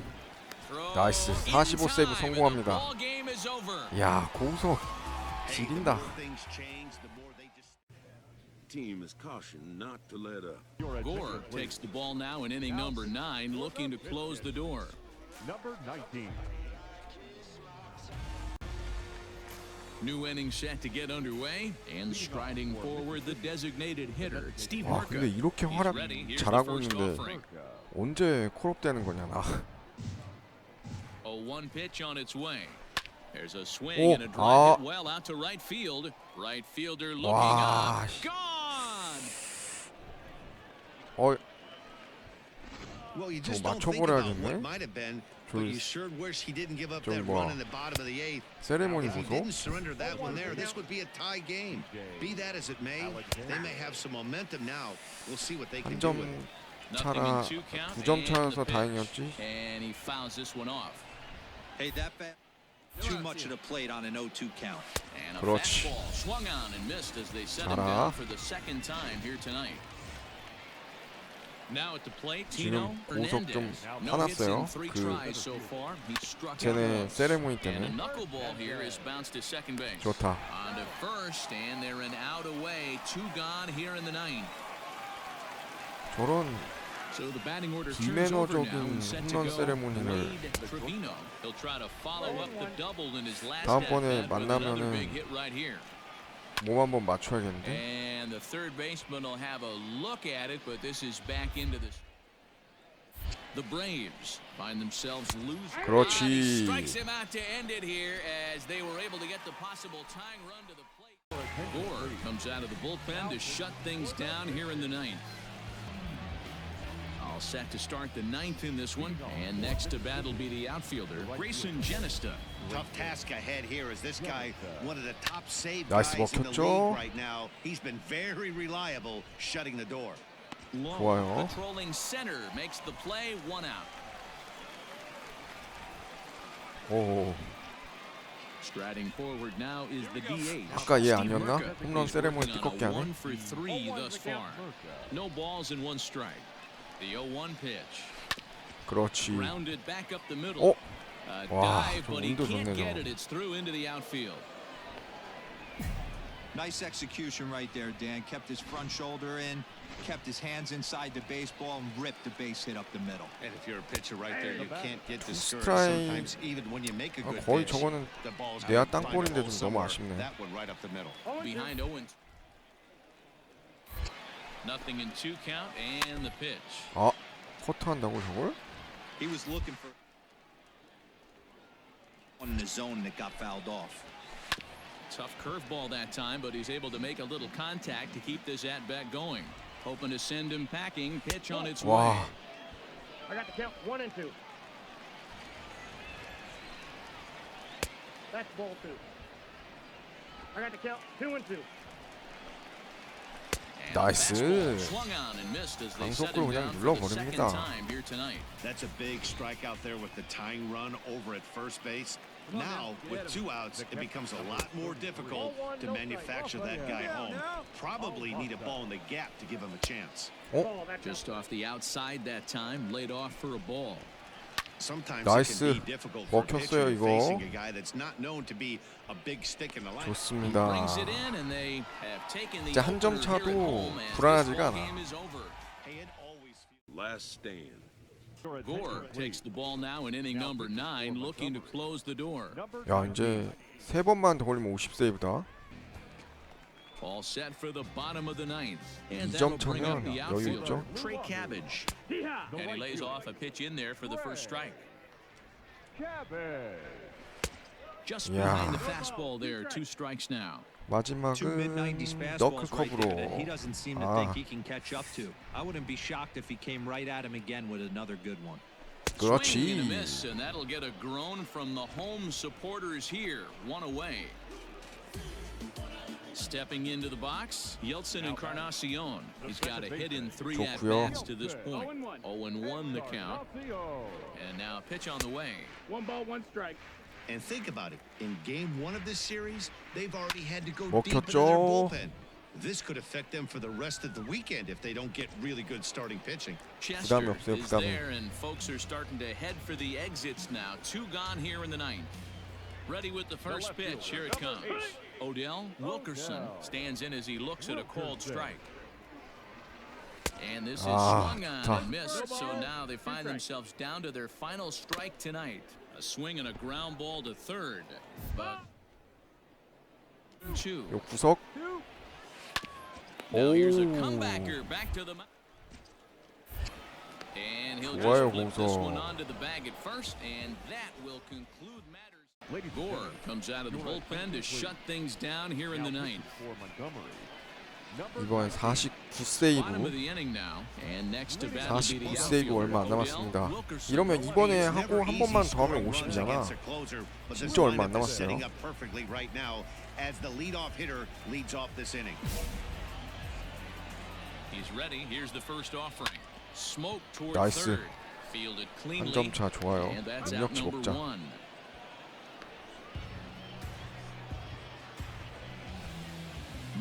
Speaker 2: Throw
Speaker 1: 나이스.
Speaker 2: in
Speaker 1: 45 세이브
Speaker 2: time, and the
Speaker 1: 성공합니다.
Speaker 2: ball game is over.
Speaker 1: 야, 고우석
Speaker 3: Hey, the
Speaker 1: 지린다.
Speaker 3: more things change, the more they just.
Speaker 7: Team is cautioned not to let up.
Speaker 2: Gore takes the ball now in inning number 9, looking to close the door.
Speaker 6: Number 19.
Speaker 2: New inning set to get underway, and striding forward the designated hitter, Steve
Speaker 1: 와,
Speaker 2: Marca.
Speaker 1: 근데 이렇게
Speaker 2: He's
Speaker 1: 활약
Speaker 2: ready. Here's the
Speaker 1: 잘하고
Speaker 2: first
Speaker 1: 있는데
Speaker 2: offering.
Speaker 1: 언제 콜업 되는 거냐 나.
Speaker 2: 0-1 pitch on its way. There's a swing
Speaker 1: 오,
Speaker 2: and a drive hit
Speaker 1: 아.
Speaker 2: well out to right field. Right fielder looking
Speaker 1: 와,
Speaker 2: up.
Speaker 1: 씨.
Speaker 2: Gone.
Speaker 1: 어,
Speaker 3: Well, you
Speaker 1: 저
Speaker 3: just don't think about
Speaker 1: 맞춰버려야겠네.
Speaker 3: what might have been, but you sure wish he didn't give up
Speaker 1: 저기
Speaker 3: that
Speaker 1: 뭐야.
Speaker 3: run in the bottom of the 8th.
Speaker 1: 세레모니
Speaker 3: If he
Speaker 1: 보소.
Speaker 3: didn't surrender that one there, this would be a tie game. Be that as it may, they may have some momentum now. We'll see what they can
Speaker 1: 한
Speaker 3: do
Speaker 1: 점
Speaker 3: with it.
Speaker 2: Nothing
Speaker 1: 차라
Speaker 2: in 2 count,
Speaker 1: 2점
Speaker 2: and
Speaker 1: 차여서
Speaker 2: the pitch.
Speaker 1: 다행이었지.
Speaker 2: And he fouls this one off.
Speaker 4: Hey, that too much of the plate on an 0-2 count.
Speaker 2: And a
Speaker 1: 그렇지.
Speaker 2: fastball swung on and missed as they set him
Speaker 1: 잘하.
Speaker 2: down for the 2nd time here tonight. Now at the plate,
Speaker 1: 지금
Speaker 2: Tino
Speaker 1: 보석 좀
Speaker 2: Hernandez. No hits in
Speaker 1: 화났어요.
Speaker 2: 3
Speaker 1: 그
Speaker 2: tries so far. He struck out
Speaker 1: 쟤네
Speaker 2: once.
Speaker 1: 세레모니
Speaker 2: And a
Speaker 1: 때문에.
Speaker 2: knuckleball here is bounced to second base.
Speaker 1: 좋다.
Speaker 2: On to first, and they're an out away. 2 gone here in the ninth.
Speaker 1: 저런
Speaker 2: So the batting order turns over now
Speaker 1: 비매너적인
Speaker 2: and set to
Speaker 1: 홈런
Speaker 2: go.
Speaker 1: 세레모니를
Speaker 2: Wade Trevino. He'll try to follow up the double in his last
Speaker 1: 다음번에
Speaker 2: at bat with another
Speaker 1: 만나면은
Speaker 2: big hit right here.
Speaker 1: 몸 한번 맞춰야겠는데.
Speaker 2: And the third baseman will have a look at it, but this is back into this. The Braves find themselves losing.
Speaker 1: 그렇지.
Speaker 2: He strikes him out to end it here as they were able to get the possible tying run to the plate. Gore comes out of the bullpen to shut things down here in the ninth. All set to start the ninth in this one, and next to bat will be the outfielder Grayson Genesta.
Speaker 3: Tough task ahead here as this guy, one of the top save
Speaker 1: 나이스
Speaker 3: guys in the
Speaker 1: 먹혔죠?
Speaker 3: league right now. He's been very reliable shutting the door.
Speaker 1: 좋아요.
Speaker 2: Patrolling center makes the play, 1 out.
Speaker 1: 오,
Speaker 2: Striding forward now is the DH.
Speaker 1: 아까 얘
Speaker 2: Steve
Speaker 1: 아니었나?
Speaker 2: Murka.
Speaker 1: 홈런
Speaker 2: He's
Speaker 1: 세레모니
Speaker 2: working on
Speaker 1: 띠껍게
Speaker 2: a
Speaker 1: 하네.
Speaker 2: 1 for 3 thus far. No balls and 1 strike. The 0-1 pitch.
Speaker 1: 그렇지.
Speaker 2: Grounded back up the middle.
Speaker 1: 오,
Speaker 2: A
Speaker 1: 와,
Speaker 2: dive,
Speaker 1: 좀
Speaker 2: but he
Speaker 1: 운도
Speaker 2: can't
Speaker 1: 좋네,
Speaker 2: get
Speaker 1: 저거.
Speaker 2: it. It's through into the outfield.
Speaker 4: Nice execution right there, Dan. Kept his front shoulder in, kept his hands inside the baseball, and ripped the base hit up the middle.
Speaker 3: And if you're a pitcher right there, you can't get discouraged.
Speaker 1: 스트라이크.
Speaker 3: Sometimes even when you make a good
Speaker 1: 거의
Speaker 3: pitch,
Speaker 1: 저거는
Speaker 3: the ball's
Speaker 1: 내야
Speaker 3: gonna find a
Speaker 1: 땅볼인데도
Speaker 3: hole
Speaker 1: 너무
Speaker 3: somewhere.
Speaker 1: 아쉽네.
Speaker 3: That one right up the middle.
Speaker 2: Behind Owens. Nothing in 2 count, and the pitch.
Speaker 1: 아, 커트한다고 저걸?
Speaker 4: He was looking for one in the zone that got fouled off.
Speaker 2: Tough curveball that time, but he's able to make a little contact to keep this at-bat going. Hoping to send him packing. Pitch on its way.
Speaker 1: 와,
Speaker 6: I got the count 1 and 2. That's ball 2. I got the count 2 and 2.
Speaker 2: And
Speaker 1: 나이스.
Speaker 2: the fastball swung on and missed as they set him
Speaker 1: 강속구로 그냥
Speaker 2: down for the second
Speaker 1: 눌러버립니다.
Speaker 2: time here tonight.
Speaker 3: That's a big strikeout there with the tying run over at first base. Now, with 2 outs, it becomes a lot more difficult to manufacture that guy home. Probably need a ball in the gap to give him a chance.
Speaker 2: Just off the outside that time, laid off for a ball.
Speaker 3: Sometimes
Speaker 1: 나이스.
Speaker 3: it can be difficult for a
Speaker 1: 먹혔어요,
Speaker 3: pitcher
Speaker 1: 이거.
Speaker 3: facing a guy that's not known to be a big stick in the line.
Speaker 1: 좋습니다.
Speaker 2: Brings it in and they have taken the
Speaker 1: 이제 한 점
Speaker 2: opener here at
Speaker 1: 차도
Speaker 2: home as
Speaker 1: 불안하지가
Speaker 2: this
Speaker 1: 않아.
Speaker 2: game is over.
Speaker 3: Hey, it always feels
Speaker 7: Last stand.
Speaker 2: Gore takes the ball now in inning number 9, looking to close the door.
Speaker 1: 야, 이제 3번만 더 걸리면 50세이브다.
Speaker 2: All set for the bottom of the ninth. And
Speaker 1: 2점
Speaker 2: that'll bring up
Speaker 1: 차면
Speaker 2: the
Speaker 1: 여유
Speaker 2: outfielder,
Speaker 1: 있죠?
Speaker 2: Trey Cabbage. And he lays off a pitch in there for the first strike. Just behind the fastball there, 2 strikes now.
Speaker 4: Two
Speaker 1: 마지막은
Speaker 4: mid-90s fastballs
Speaker 1: 너클
Speaker 4: right there that he
Speaker 1: 컵으로.
Speaker 4: doesn't seem to
Speaker 1: 아,
Speaker 4: think he can catch up to. I wouldn't be shocked if he came right at him again with another good one.
Speaker 2: Swing and a
Speaker 1: 그렇지.
Speaker 2: miss, and that'll get a groan from the home supporters here. 1 away. Stepping into the box, Yeltsin Encarnacion. He's got a hit in 3
Speaker 1: 좋고요.
Speaker 2: at-bats to this point. 0-1 the count. And now a pitch on the way.
Speaker 6: 1 ball, 1 strike.
Speaker 3: And think about it. In game 1 of this series, they've already had to go deep into their
Speaker 1: 먹혔죠.
Speaker 3: bullpen. This could affect them for the rest of the weekend if they don't get really good starting pitching.
Speaker 2: Chester
Speaker 1: 부담이 없어요,
Speaker 2: is
Speaker 1: 부담이.
Speaker 2: there, and folks are starting to head for the exits now. 2 gone here in the ninth. Ready with the first pitch. Here it comes. Odell Wilkerson stands in as he looks at a called strike. And this is swung on
Speaker 1: 좋다.
Speaker 2: and missed, so now they find themselves down to their final strike tonight. A swing and a ground ball to third. But 2.
Speaker 1: 요 구석.
Speaker 2: Now here's a
Speaker 1: 오.
Speaker 2: comebacker back to the and he'll
Speaker 1: 좋아요,
Speaker 2: just flip this
Speaker 1: 공성.
Speaker 2: one onto the bag at first, and that will conclude matters. Gore comes out of the bullpen to shut things down here in the ninth.
Speaker 1: 이번엔
Speaker 2: Bottom of
Speaker 1: 49세이브.
Speaker 2: the inning now, and next to bat will be the
Speaker 1: 49세이브
Speaker 2: outfielder,
Speaker 1: 얼마 안
Speaker 2: Odell
Speaker 1: 남았습니다.
Speaker 2: Wilkerson.
Speaker 1: 이러면 이번에
Speaker 3: It's
Speaker 1: 하고
Speaker 3: never
Speaker 1: 한
Speaker 3: easy
Speaker 1: 번만 더
Speaker 3: scoring
Speaker 1: 하면
Speaker 3: runs
Speaker 1: 50이잖아.
Speaker 3: against a closer, but this
Speaker 1: 진짜 얼마 안
Speaker 3: lineup is setting
Speaker 1: 남았어요.
Speaker 3: up perfectly right now as the leadoff hitter leads off this inning.
Speaker 2: He's ready. Here's the first offering. Smoke toward
Speaker 1: 나이스.
Speaker 2: third. Fielded cleanly.
Speaker 1: 한 점 차 좋아요.
Speaker 2: And that's out
Speaker 1: 능력치
Speaker 2: number
Speaker 1: 먹자.
Speaker 2: 1.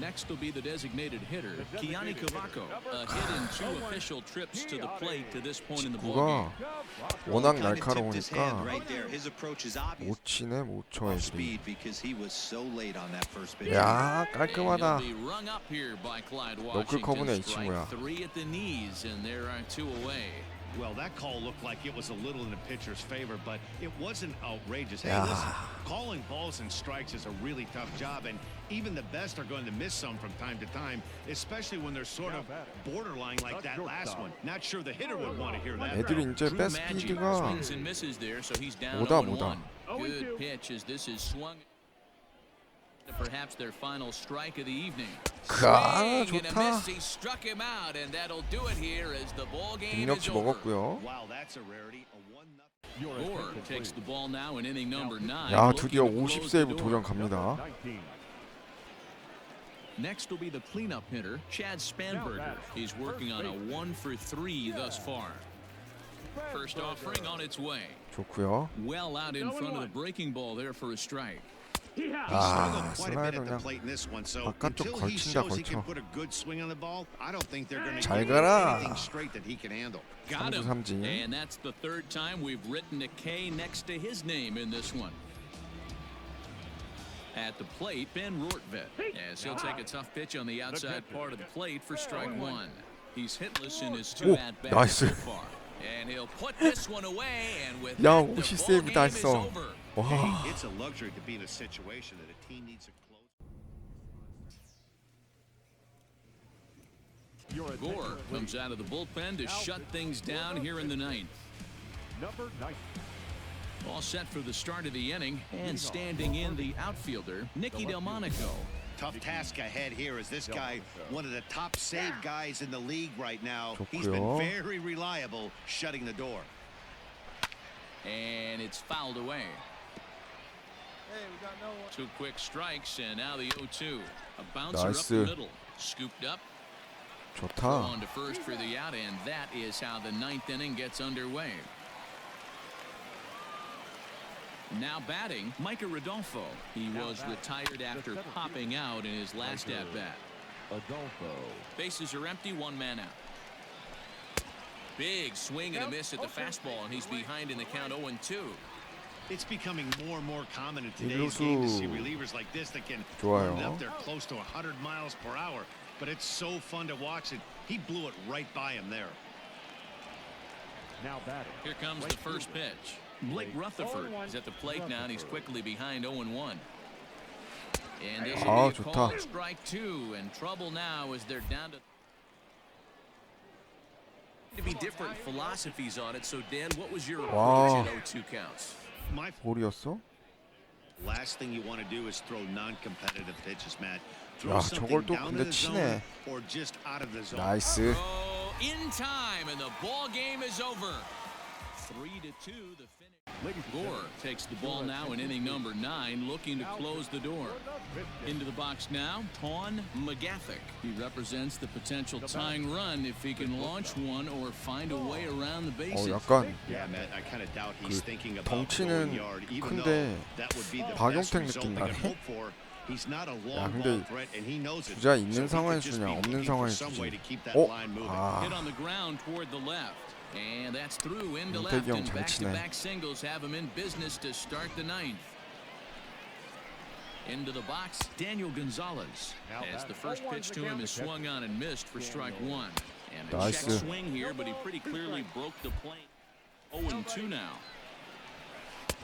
Speaker 2: Next will be the designated hitter, Kiani Kavako. A hit in 2 official trips to the plate to this point in the ball game.
Speaker 1: 구가 워낙 날카로우니까
Speaker 4: His approach is obvious.
Speaker 1: 못 치네 못 쳐 애들이.
Speaker 4: Speed because he was so late on that first pitch.
Speaker 1: 야 깔끔하다.
Speaker 2: And he'll be rung up here by Clyde
Speaker 1: 너클 커브네 이
Speaker 2: Washington.
Speaker 1: 친구야.
Speaker 2: Strike 3 at the knees, and there are 2 away.
Speaker 3: Well, that call looked like it was a little in the pitcher's favor, but it wasn't outrageous. Hey,
Speaker 1: Yeah.
Speaker 3: listen, calling balls and strikes is a really tough job, and even the best are going to miss some from time to time, especially when they're sort of borderline like that last one. Not sure the hitter would want to hear that.
Speaker 1: 애들이 이제
Speaker 2: True
Speaker 1: 배
Speaker 2: magic.
Speaker 1: 스피드가
Speaker 2: Swings and misses there, so he's down
Speaker 1: 뭐다,
Speaker 2: 0-1.
Speaker 1: 뭐다.
Speaker 2: Good pitch as this is swung. Perhaps their final strike of the evening.
Speaker 1: 아,
Speaker 2: Swing and a
Speaker 1: 좋다.
Speaker 2: miss. He struck him out, and that'll do it here as the ball game is
Speaker 1: 능력치
Speaker 2: over.
Speaker 1: 먹었고요.
Speaker 3: Wow, that's a rarity. A 1-0.
Speaker 2: Gore takes the ball now in inning number 9.
Speaker 1: 야 드디어
Speaker 2: looking to
Speaker 1: 50
Speaker 2: close the
Speaker 1: 세이브
Speaker 2: door.
Speaker 1: 도전 갑니다.
Speaker 2: Next will be the cleanup hitter, Chad Spanberger. He's working on a 1-for-3 thus far. First offering on its way.
Speaker 1: 좋고요.
Speaker 2: Well out in front of the breaking ball there for a strike.
Speaker 1: 아
Speaker 3: Quite a bit
Speaker 1: 슬라이더
Speaker 3: at the
Speaker 1: 그냥
Speaker 3: plate in this one, so
Speaker 1: 바깥쪽
Speaker 3: until he
Speaker 1: 걸친다
Speaker 3: shows he can
Speaker 1: 걸쳐.
Speaker 3: put a good swing on the ball, I don't think they're going to
Speaker 1: 잘
Speaker 3: give
Speaker 1: 가라.
Speaker 3: anything straight that he can handle.
Speaker 2: Got him.
Speaker 1: 삼진.
Speaker 2: And that's the 3rd time we've written a K next to his name in this one. At the plate, Ben Rtherford, as he'll take a tough pitch on the outside part of the plate for strike 1. He's hitless in his 2
Speaker 1: 오,
Speaker 2: at-bats so
Speaker 1: 나이스.
Speaker 2: far. And he'll put this one away, and with
Speaker 1: 야
Speaker 2: that, the
Speaker 1: 50
Speaker 2: ball
Speaker 1: 세이브
Speaker 2: game
Speaker 1: 다
Speaker 2: is
Speaker 1: 했어.
Speaker 2: over.
Speaker 1: 와
Speaker 3: Hey, it's a luxury to be in a situation that a team needs to close.
Speaker 2: Gore comes out of the bullpen to shut things down here in the 9th.
Speaker 6: Number 9.
Speaker 2: All set for the start of the inning, and standing in the outfielder, Nicky Delmonico.
Speaker 3: Tough task ahead here as this guy, one of the top save guys in the league right now. He's been
Speaker 1: 좋고요.
Speaker 3: very reliable shutting the door.
Speaker 2: And it's fouled away.
Speaker 5: Hey, we got no one.
Speaker 2: 2 quick strikes, and now the 0-2. A bouncer up
Speaker 1: 나이스.
Speaker 2: the middle. Scooped up.
Speaker 1: 좋다.
Speaker 2: On to first for the out, and that is how the 9th inning gets underway. Now batting, Micah Rodolfo. He was retired after popping out in his last at-bat. Bases are empty, 1 man out. Big swing and a miss at the fastball, and he's behind in the count 0-2.
Speaker 3: It's becoming more and more common in today's game to see relievers like this that can
Speaker 1: 좋아요.
Speaker 3: run it up there close to 100 miles per hour. But it's so fun to watch it. He blew it right by him there.
Speaker 6: Now batting.
Speaker 2: Here comes the first pitch. Blake Rutherford is at the plate now, and he's quickly behind 0-1. And this will be a
Speaker 1: 좋다.
Speaker 2: called strike 2, and trouble now as they're down to be different philosophies on it. So Dan, what was your
Speaker 1: Wow.
Speaker 2: approach at 0-2 counts?
Speaker 3: My
Speaker 1: 볼이었어?
Speaker 3: last thing you want to do is throw non-competitive pitches, Matt.
Speaker 1: 야,
Speaker 3: Throw something
Speaker 1: 저걸 또
Speaker 3: down
Speaker 1: 근데
Speaker 3: in the zone
Speaker 1: 치네.
Speaker 3: or just out of the zone.
Speaker 1: 나이스.
Speaker 2: Oh, in time, and the ball game is over. 3-2, the finish. Gore takes the ball now in inning number 9, looking to close the door. Into the box now, Tawn McGathick. He represents the potential tying run if he can launch one or find a way around the bases.
Speaker 1: 약간
Speaker 3: Yeah, Matt, I kind of doubt he's thinking about
Speaker 1: 덩치는
Speaker 3: going yard, even
Speaker 1: 큰데
Speaker 3: though that would be the best
Speaker 1: 박용택
Speaker 3: result
Speaker 1: 느낌
Speaker 3: they could
Speaker 1: 나네.
Speaker 3: hope for. He's not a long
Speaker 1: 근데
Speaker 3: ball threat, and he knows it.
Speaker 1: 주자 있는
Speaker 3: So he
Speaker 1: 상황에
Speaker 3: could just
Speaker 1: 주냐
Speaker 3: be
Speaker 1: 없는
Speaker 3: looking for
Speaker 1: 상황에
Speaker 3: some way
Speaker 1: 주지.
Speaker 3: to keep that
Speaker 1: 어?
Speaker 3: line moving.
Speaker 1: 아
Speaker 2: Hit on the ground toward the left. And that's through into
Speaker 1: 윤택이
Speaker 2: left,
Speaker 1: 형
Speaker 2: and
Speaker 1: 잘 치네.
Speaker 2: back-to-back singles have him in business to start the 9th. Into the box, Daniel Gonzalez. As the first pitch to him is swung on and missed for strike 1. And a check
Speaker 1: 나이스.
Speaker 2: swing here, but he pretty clearly broke the plane. 0-2 now.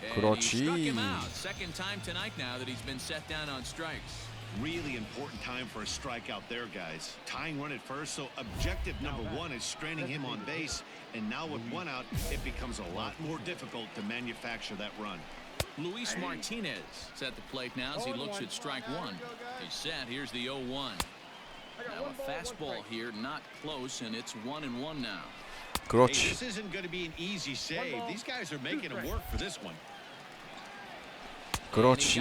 Speaker 2: And he struck him
Speaker 1: 그렇지.
Speaker 2: out. Second time tonight now that he's been set down on strikes.
Speaker 3: Really important time for a strikeout there, guys. Tying run at first, so objective number 1 is straining him on base. And now with 1 out, it becomes a lot more difficult to manufacture that run.
Speaker 2: Luis Martinez is at the plate now as he looks at strike 1. He's set. Here's the 0-1. Now a fastball here, not close, and it's 1-1 now.
Speaker 3: Hey,
Speaker 1: 그렇지.
Speaker 3: this isn't going to be an easy save. These guys are making him work for this one.
Speaker 1: 그렇지.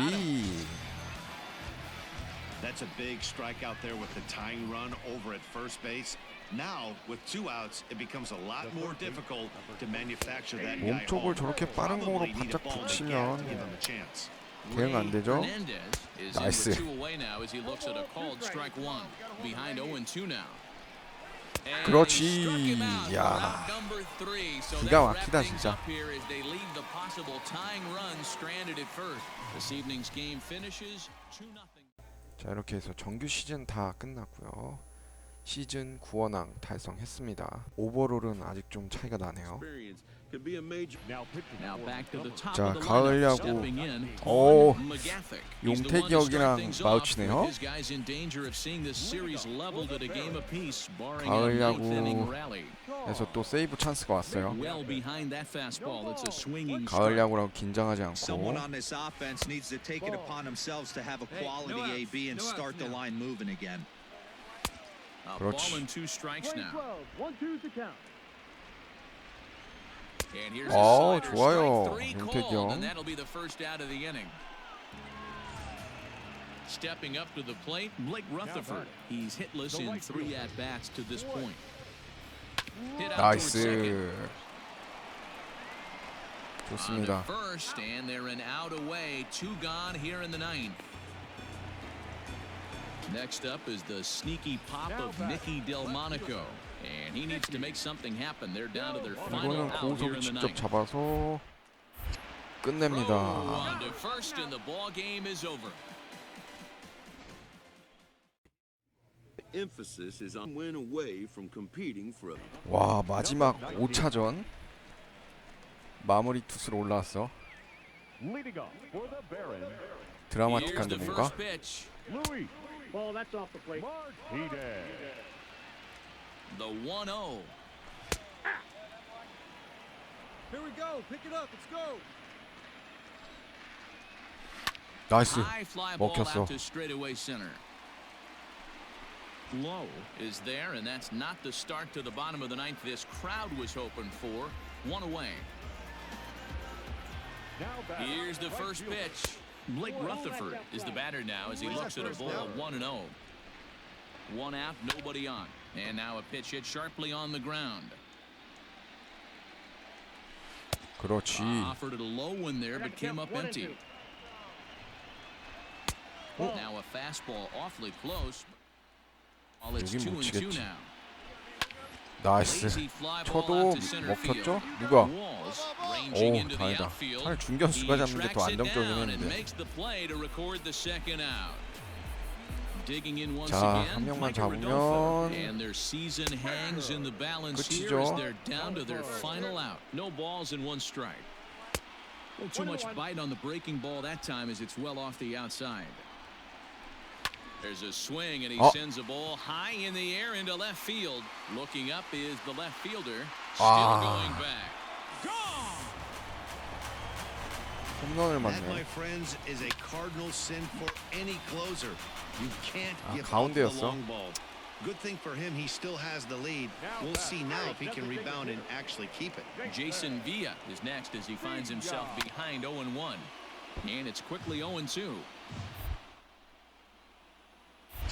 Speaker 3: That's a big strikeout there with the tying run over at first base. Now, with 2 outs, it becomes a lot more difficult to manufacture that guy
Speaker 1: 몸쪽을
Speaker 3: home.
Speaker 1: 저렇게 빠른 공으로
Speaker 3: Probably need a
Speaker 1: 바짝
Speaker 3: ball in the
Speaker 1: 붙이면
Speaker 3: gap to give him a chance.
Speaker 1: 대응 안 되죠? 나이스. 그렇지. 야, 기가 막히다 진짜. 자, 이렇게 해서 정규 시즌 다 끝났고요. 시즌 9원왕 달성했습니다. 오버롤은 아직 좀 차이가 나네요. 자, 가을 야구. 오, 용택이 형이랑 마우치네요. 가을 야구에서 또 세이브 찬스가 왔어요. 가을 야구라고 긴장하지 않고.
Speaker 4: Someone on this offense needs to take it upon themselves to have a quality AB and start the line moving again.
Speaker 1: 그렇지. 좋아요, 용택이 형.
Speaker 2: Stepping up to the plate, Blake Rutherford. He's hitless in 3 at-bats to this point. Hit out towards second.
Speaker 1: 나이스. 좋습니다.
Speaker 2: First, and they're an out away, 2 gone here in the 9th. Next up is the sneaky pop of Nicky Delmonico, and he needs to make something happen. They're down to their final
Speaker 1: 이거는
Speaker 2: out here
Speaker 1: 고우석이
Speaker 2: in the
Speaker 1: 직접
Speaker 2: 9th.
Speaker 1: 잡아서 끝냅니다.
Speaker 2: On to first, and the ball game is over.
Speaker 7: Emphasis is on win away from competing for a
Speaker 1: 와, 마지막 5차전 마무리 투수로 올라왔어. 드라마틱한데
Speaker 2: Here's the
Speaker 1: 뭔가?
Speaker 2: first pitch.
Speaker 6: Ball, that's off the plate.
Speaker 2: The 1-0.
Speaker 5: Here we go. Pick it up. Let's go.
Speaker 1: 나이스.
Speaker 2: High fly ball
Speaker 1: 먹혔어.
Speaker 2: out to straightaway center. Low is there, and that's not the start to the bottom of the 9th this crowd was hoping for. 1 away. Here's the first pitch. Blake Rutherford is the batter now as he looks at a ball 1-0. 1 out, nobody on. And now a pitch hit sharply on the ground.
Speaker 1: 그렇지.
Speaker 2: Offered it a low one there, but came up empty. Now a fastball awfully close. Well, it's
Speaker 1: 여긴 못
Speaker 2: 2-2
Speaker 1: 치겠지.
Speaker 2: now.
Speaker 1: 나이스.
Speaker 2: Lazy fly ball
Speaker 1: 쳐도
Speaker 2: out to center
Speaker 1: 먹혔죠?
Speaker 2: field.
Speaker 1: 누가?
Speaker 2: Walls ranging
Speaker 1: 오,
Speaker 2: into the
Speaker 1: 다행이다.
Speaker 2: outfield.
Speaker 1: 차라리 중견수가
Speaker 2: He
Speaker 1: 잡는 게 더
Speaker 2: tracks it
Speaker 1: 안정적이긴
Speaker 2: down and
Speaker 1: 했는데.
Speaker 2: makes the play to record the second out. Digging in once
Speaker 1: 자,
Speaker 2: again.
Speaker 1: 한 명만
Speaker 2: Michael
Speaker 1: 잡으면
Speaker 2: Rtherford. And their season hangs in the balance here
Speaker 1: 끝이죠.
Speaker 2: as they're down to their final out. No balls and 1 strike. A little too much bite on the breaking ball that time as it's well off the outside. There's a swing and he sends a ball high in the air into left field. Looking up is the left fielder. Still going back.
Speaker 1: 홈런을
Speaker 3: That, my
Speaker 1: 맞네.
Speaker 3: friends, is a cardinal sin for any closer. You can't give up the
Speaker 1: 가운데였어.
Speaker 3: long ball. Good thing for him, he still has the lead. We'll see now if he can rebound and actually keep it.
Speaker 2: Jason Villa is next as he finds himself behind 0-1. And it's quickly 0-2.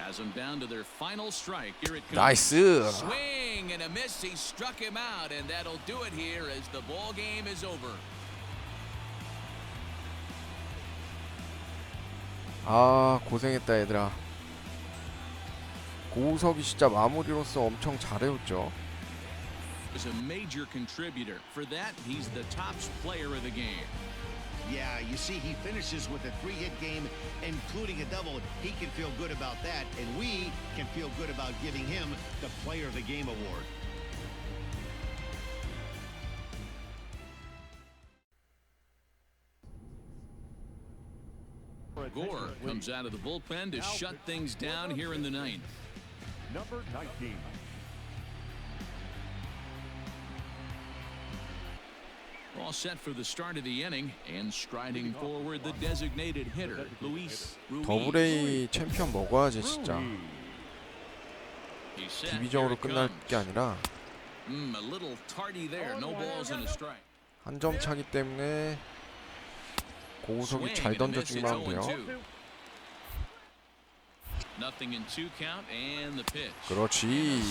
Speaker 2: Has them down to their final strike. Here it comes.
Speaker 1: 나이스.
Speaker 2: Swing and a miss. He struck him out, and that'll do it here as the ball game is over.
Speaker 1: 아, 고생했다 얘들아. 고우석이 진짜 마무리로서 엄청 잘해줬죠.
Speaker 2: Is a major contributor. For that, he's the top player of the game.
Speaker 3: Yeah, you see, he finishes with a 3-hit game, including a double. He can feel good about that, and we can feel good about giving him the Player of the Game award.
Speaker 2: Gore comes out of the bullpen to shut things down here in the 9th.
Speaker 6: Number 19.
Speaker 2: All set for the start of the inning, and striding forward the designated hitter, Luis Ruiz.
Speaker 1: 더블A 챔피언 먹어야지 진짜.
Speaker 2: He's set. Here
Speaker 1: 디비전으로
Speaker 2: it
Speaker 1: 끝날
Speaker 2: comes.
Speaker 1: 게 아니라
Speaker 2: A little tardy there. No balls and a strike.
Speaker 1: 한 점 차기 때문에 고우석이 잘 던져주기만 하면 돼요.
Speaker 2: Nothing in 2 count and the pitch.
Speaker 1: 그렇지.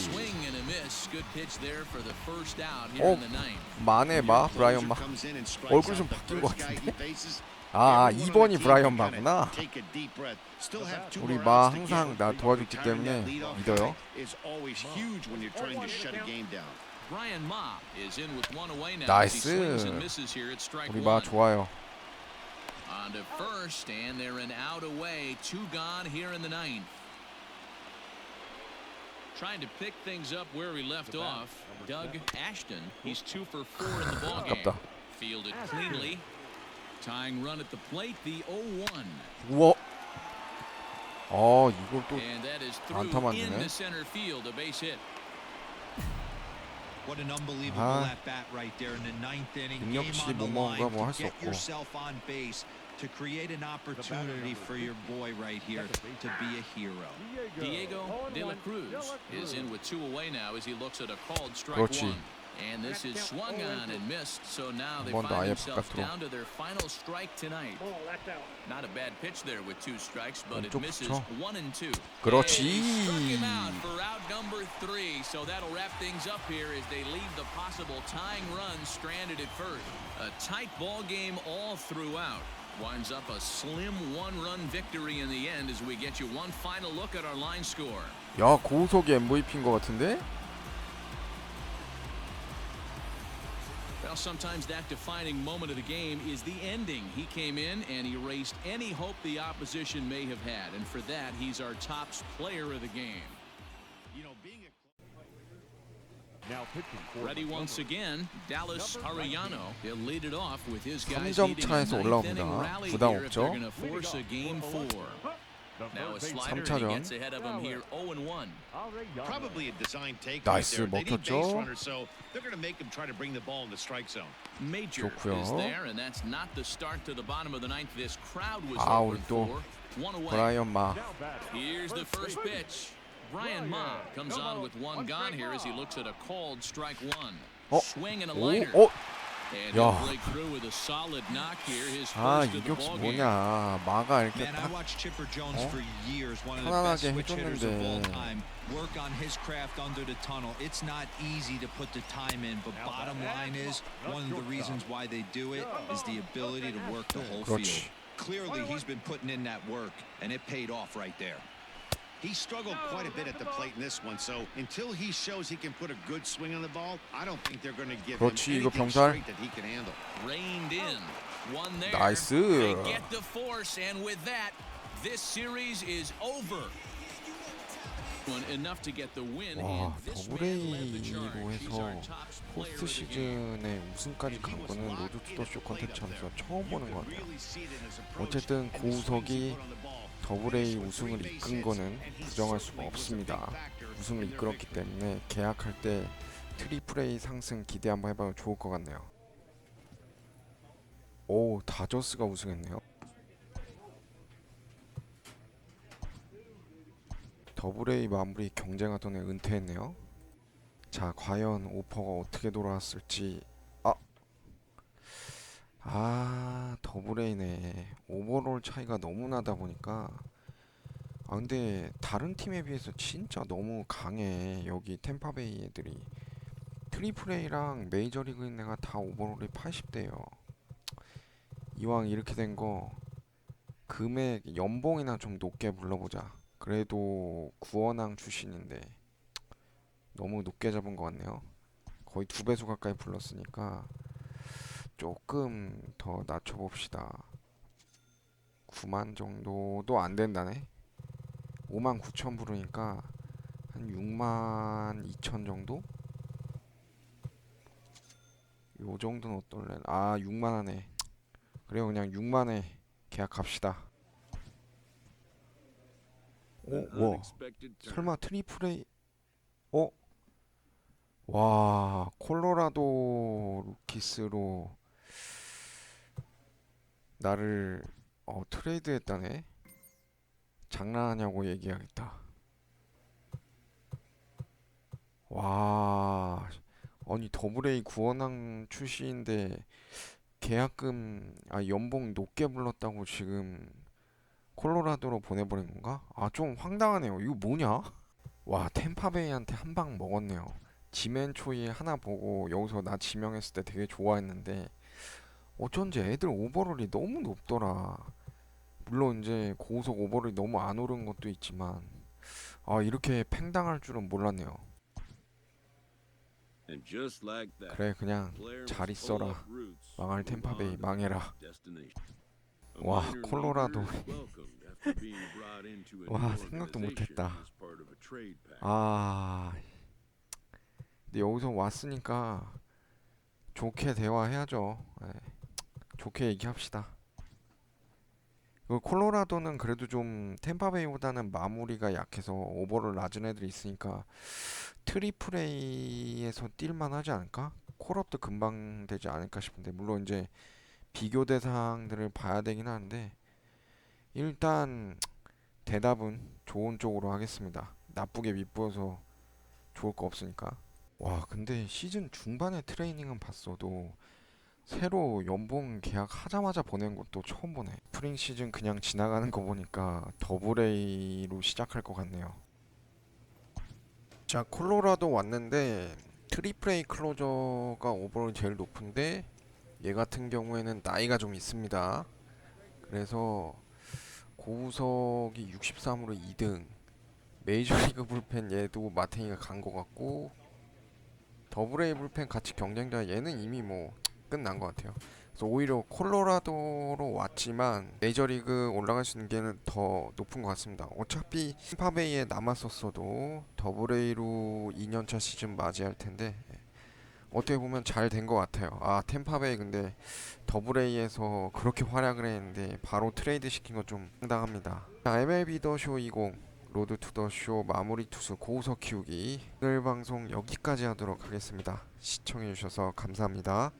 Speaker 2: Swing and a miss. Good pitch there for the first out here in the 9th.
Speaker 1: 마네 마 브라이언 마
Speaker 3: Comes in and strikes
Speaker 1: 얼굴
Speaker 3: out
Speaker 1: 좀
Speaker 3: the
Speaker 1: 바뀐 것
Speaker 3: first guy he
Speaker 1: 같은데.
Speaker 3: faces.
Speaker 1: 아 2번이 브라이언 마구나.
Speaker 3: Take a deep breath. Still have two
Speaker 1: 우리
Speaker 3: more
Speaker 1: 마
Speaker 3: outs to
Speaker 1: 항상
Speaker 3: get.
Speaker 1: 나 도와줬기
Speaker 3: Retiring
Speaker 1: 때문에
Speaker 3: that leadoff
Speaker 1: 믿어요.
Speaker 3: guy is always huge when you're trying to shut a game down.
Speaker 2: Brian Ma is in with one away now.
Speaker 1: 나이스.
Speaker 2: He swings and misses here at strike
Speaker 1: 우리 마
Speaker 2: one.
Speaker 1: 좋아요.
Speaker 2: On to first, and they're an out away. Two gone here in the ninth. Trying to pick things up where we left off. Doug Ashton, he's 2 for 4 in the ballgame.
Speaker 1: 아깝다.
Speaker 2: Fielded cleanly. Tying run at the plate, the 0-1.
Speaker 1: 우와. 이걸 또
Speaker 2: And that is through
Speaker 1: 안타 맞네.
Speaker 2: into center field, a base hit.
Speaker 4: What an unbelievable
Speaker 1: 아.
Speaker 4: at bat right there in the ninth inning.
Speaker 1: 능력치
Speaker 4: Game on the
Speaker 1: 못 먹은
Speaker 4: line
Speaker 1: 거 뭐 할
Speaker 4: to
Speaker 1: 수
Speaker 4: get
Speaker 1: 없고.
Speaker 4: yourself on base to create an opportunity for your boy right here to be a hero.
Speaker 2: Diego De La Cruz is in with 2 away now as he looks at a called strike
Speaker 1: 그렇지.
Speaker 2: 1. And this is swung on and missed, so now they
Speaker 1: 번 더
Speaker 2: find
Speaker 1: 아예
Speaker 2: themselves
Speaker 1: 바깥으로.
Speaker 2: down to their final strike tonight.
Speaker 6: Ball, that's out.
Speaker 2: Not a bad pitch there with 2 strikes, but it
Speaker 1: 왼쪽
Speaker 2: misses
Speaker 1: 붙여.
Speaker 2: 1 and 2.
Speaker 1: 그렇지.
Speaker 2: And he struck him out for out number 3, so that'll wrap things up here as they leave the possible tying run stranded at first. A tight ball game all throughout. Winds up a slim 1-run victory in the end as we get you one final look at our line score.
Speaker 1: 야 고우석이 MVP인 것 같은데?
Speaker 2: Well, sometimes that defining moment of the game is the ending. He came in and erased any hope the opposition may have had, and for that, he's our top player of the game.
Speaker 3: You know, being a
Speaker 2: Ready once again, Dallas Arellano. He'll lead it off with his guys
Speaker 1: 3점
Speaker 2: needing a
Speaker 1: 차에서
Speaker 2: ninth inning
Speaker 1: 올라옵니다.
Speaker 2: rally
Speaker 1: 부담
Speaker 2: here if they're
Speaker 1: 없죠?
Speaker 2: going to force a game 4. Now a slider, and he
Speaker 1: 3차전.
Speaker 2: gets ahead of him here 0-1.
Speaker 3: probably a design take
Speaker 1: 나이스,
Speaker 3: right there. They need
Speaker 1: 먹혔죠?
Speaker 3: base runners, so they're going to make them try to bring the ball in the strike zone.
Speaker 2: Major
Speaker 1: 좋고요.
Speaker 2: is there, and that's not the start to the bottom of the ninth. This crowd was
Speaker 1: 아,
Speaker 2: open
Speaker 1: 우리 또
Speaker 2: for. 1 away.
Speaker 1: 브라이언 마.
Speaker 2: Here's the first pitch. Brian Ma comes on with 1 gone here as he looks at a called strike 1. Swing and a liner. And he'll
Speaker 1: 야.
Speaker 2: break through with a solid knock here. His
Speaker 1: 아
Speaker 2: first of the
Speaker 1: 이격수
Speaker 2: ball game.
Speaker 1: 뭐냐. 마가 이렇게
Speaker 4: Man, I
Speaker 1: 딱
Speaker 4: watched Chipper Jones for years, one of the
Speaker 1: 편안하게
Speaker 4: best switch hitters of all
Speaker 1: 해줬는데.
Speaker 4: time. Work on his craft under the tunnel. It's not easy to put the time in, but bottom line is, one of the reasons why they do it is the ability to work the whole
Speaker 1: 그렇지.
Speaker 4: field. Clearly, he's been putting in that work, and it paid off right there.
Speaker 3: He struggled quite a bit at the plate in this one, so until he shows he can put a good swing on the ball, I don't think they're going to give him
Speaker 1: 그렇지, 이거
Speaker 3: anything
Speaker 1: 병살.
Speaker 3: straight that he can handle.
Speaker 2: Reined in. One there.
Speaker 1: 나이스.
Speaker 2: They get the force, and with that, this series is over. Enough to get the win.
Speaker 1: 와,
Speaker 2: and this man led the
Speaker 1: 더블A로
Speaker 2: charge. He's our
Speaker 1: 해서
Speaker 2: top player
Speaker 1: 포스트
Speaker 2: of the game.
Speaker 1: 시즌에 우승까지 간 거는 로드 투 더 쇼 컨텐츠 하면서 처음 보는 것 같아요.
Speaker 3: Really see it in his approach
Speaker 1: 어쨌든
Speaker 3: and the swings he
Speaker 1: 고우석이
Speaker 3: put on the ball.
Speaker 1: 더블A 우승을 이끈 거는 부정할 수가 없습니다. 우승을 이끌었기 때문에 계약할 때 트리플 A 상승 기대 한번 해봐도 좋을 것 같네요. 오, 다저스가 우승했네요. 더블A 마무리 경쟁하던 애 은퇴했네요. 자, 과연 오퍼가 어떻게 돌아왔을지. 더블A네. 오버롤 차이가 너무 나다 보니까 근데 다른 팀에 비해서 진짜 너무 강해. 여기 템파베이 애들이 트리플 A랑 메이저리그 있는 애가 다 오버롤이 80대요. 이왕 이렇게 된 거 금액 연봉이나 좀 높게 불러보자. 그래도 구원왕 출신인데 너무 높게 잡은 것 같네요. 거의 2배수 가까이 불렀으니까 조금 더 낮춰봅시다. 9만 정도도 안 된다네. 5만 9천 부르니까 한 6만 2천 정도? 요 정도는 어떨래? 6만 원에. 그래요, 그냥 6만에 계약합시다. 뭐 설마 트리플 A? 와, 콜로라도 루키스로 나를 트레이드했다네. 장난하냐고 얘기하겠다. 와, 아니 더블A 구원왕 출시인데 계약금 연봉 높게 불렀다고 지금 콜로라도로 보내버린 건가? 좀 황당하네요. 이거 뭐냐? 와, 템파베이한테 한 방 먹었네요. 지멘 초이 하나 보고 여기서 나 지명했을 때 되게 좋아했는데 어쩐지 애들 오버롤이 너무 높더라. 물론 이제 고속 오버롤이 너무 안 오른 것도 있지만 아 이렇게 팽당할 줄은 몰랐네요.
Speaker 7: And just like that,
Speaker 1: 그래 그냥
Speaker 7: player
Speaker 1: 잘
Speaker 7: must pull up
Speaker 1: 있어라.
Speaker 7: roots
Speaker 1: 망할
Speaker 7: and move
Speaker 1: 템파베이
Speaker 7: on to
Speaker 1: 망해라.
Speaker 7: the destination. A
Speaker 1: 와
Speaker 7: minor
Speaker 1: 콜로라도
Speaker 7: leaguer is welcomed after being brought into a
Speaker 1: 와
Speaker 7: new
Speaker 1: 생각도
Speaker 7: organization
Speaker 1: 못했다.
Speaker 7: as part of a trade package.
Speaker 1: 아 근데 여기서 왔으니까 좋게 대화해야죠. 예, 좋게 얘기합시다. 그 콜로라도는 그래도 좀 템파베이보다는 마무리가 약해서 오버를 낮은 애들이 있으니까 트리플 A에서 뛸만 하지 않을까? 콜업도 금방 되지 않을까 싶은데 물론 이제 비교 대상들을 봐야 되긴 하는데 일단 대답은 좋은 쪽으로 하겠습니다. 나쁘게 밉보여서 좋을 거 없으니까. 와 근데 시즌 중반에 트레이닝은 봤어도 새로 연봉 계약하자마자 보낸 것도 처음 보네. 스프링 시즌 그냥 지나가는 거 보니까 더블 A로 시작할 것 같네요. 자 콜로라도 왔는데 트리플 A 클로저가 오버롤 제일 높은데 얘 같은 경우에는 나이가 좀 있습니다. 그래서 고우석이 63으로 2등. 메이저리그 불펜 얘도 마탱이가 간 것 같고 더블 A 불펜 같이 경쟁자 얘는 이미 뭐 끝난 것 같아요. 그래서 오히려 콜로라도로 왔지만 메이저리그 올라갈 수 있는 게는 더 높은 것 같습니다. 어차피 템파베이에 남았었어도 더블 A로 2년차 시즌 맞이할 텐데 어떻게 보면 잘 된 것 같아요. 아 템파베이 근데 더블 A에서 그렇게 활약을 했는데 바로 트레이드 시킨 건 좀 황당합니다. 자, MLB 더 쇼 20 로드 투 더 쇼 마무리 투수 고우석 키우기 오늘 방송 여기까지 하도록 하겠습니다. 시청해주셔서 감사합니다.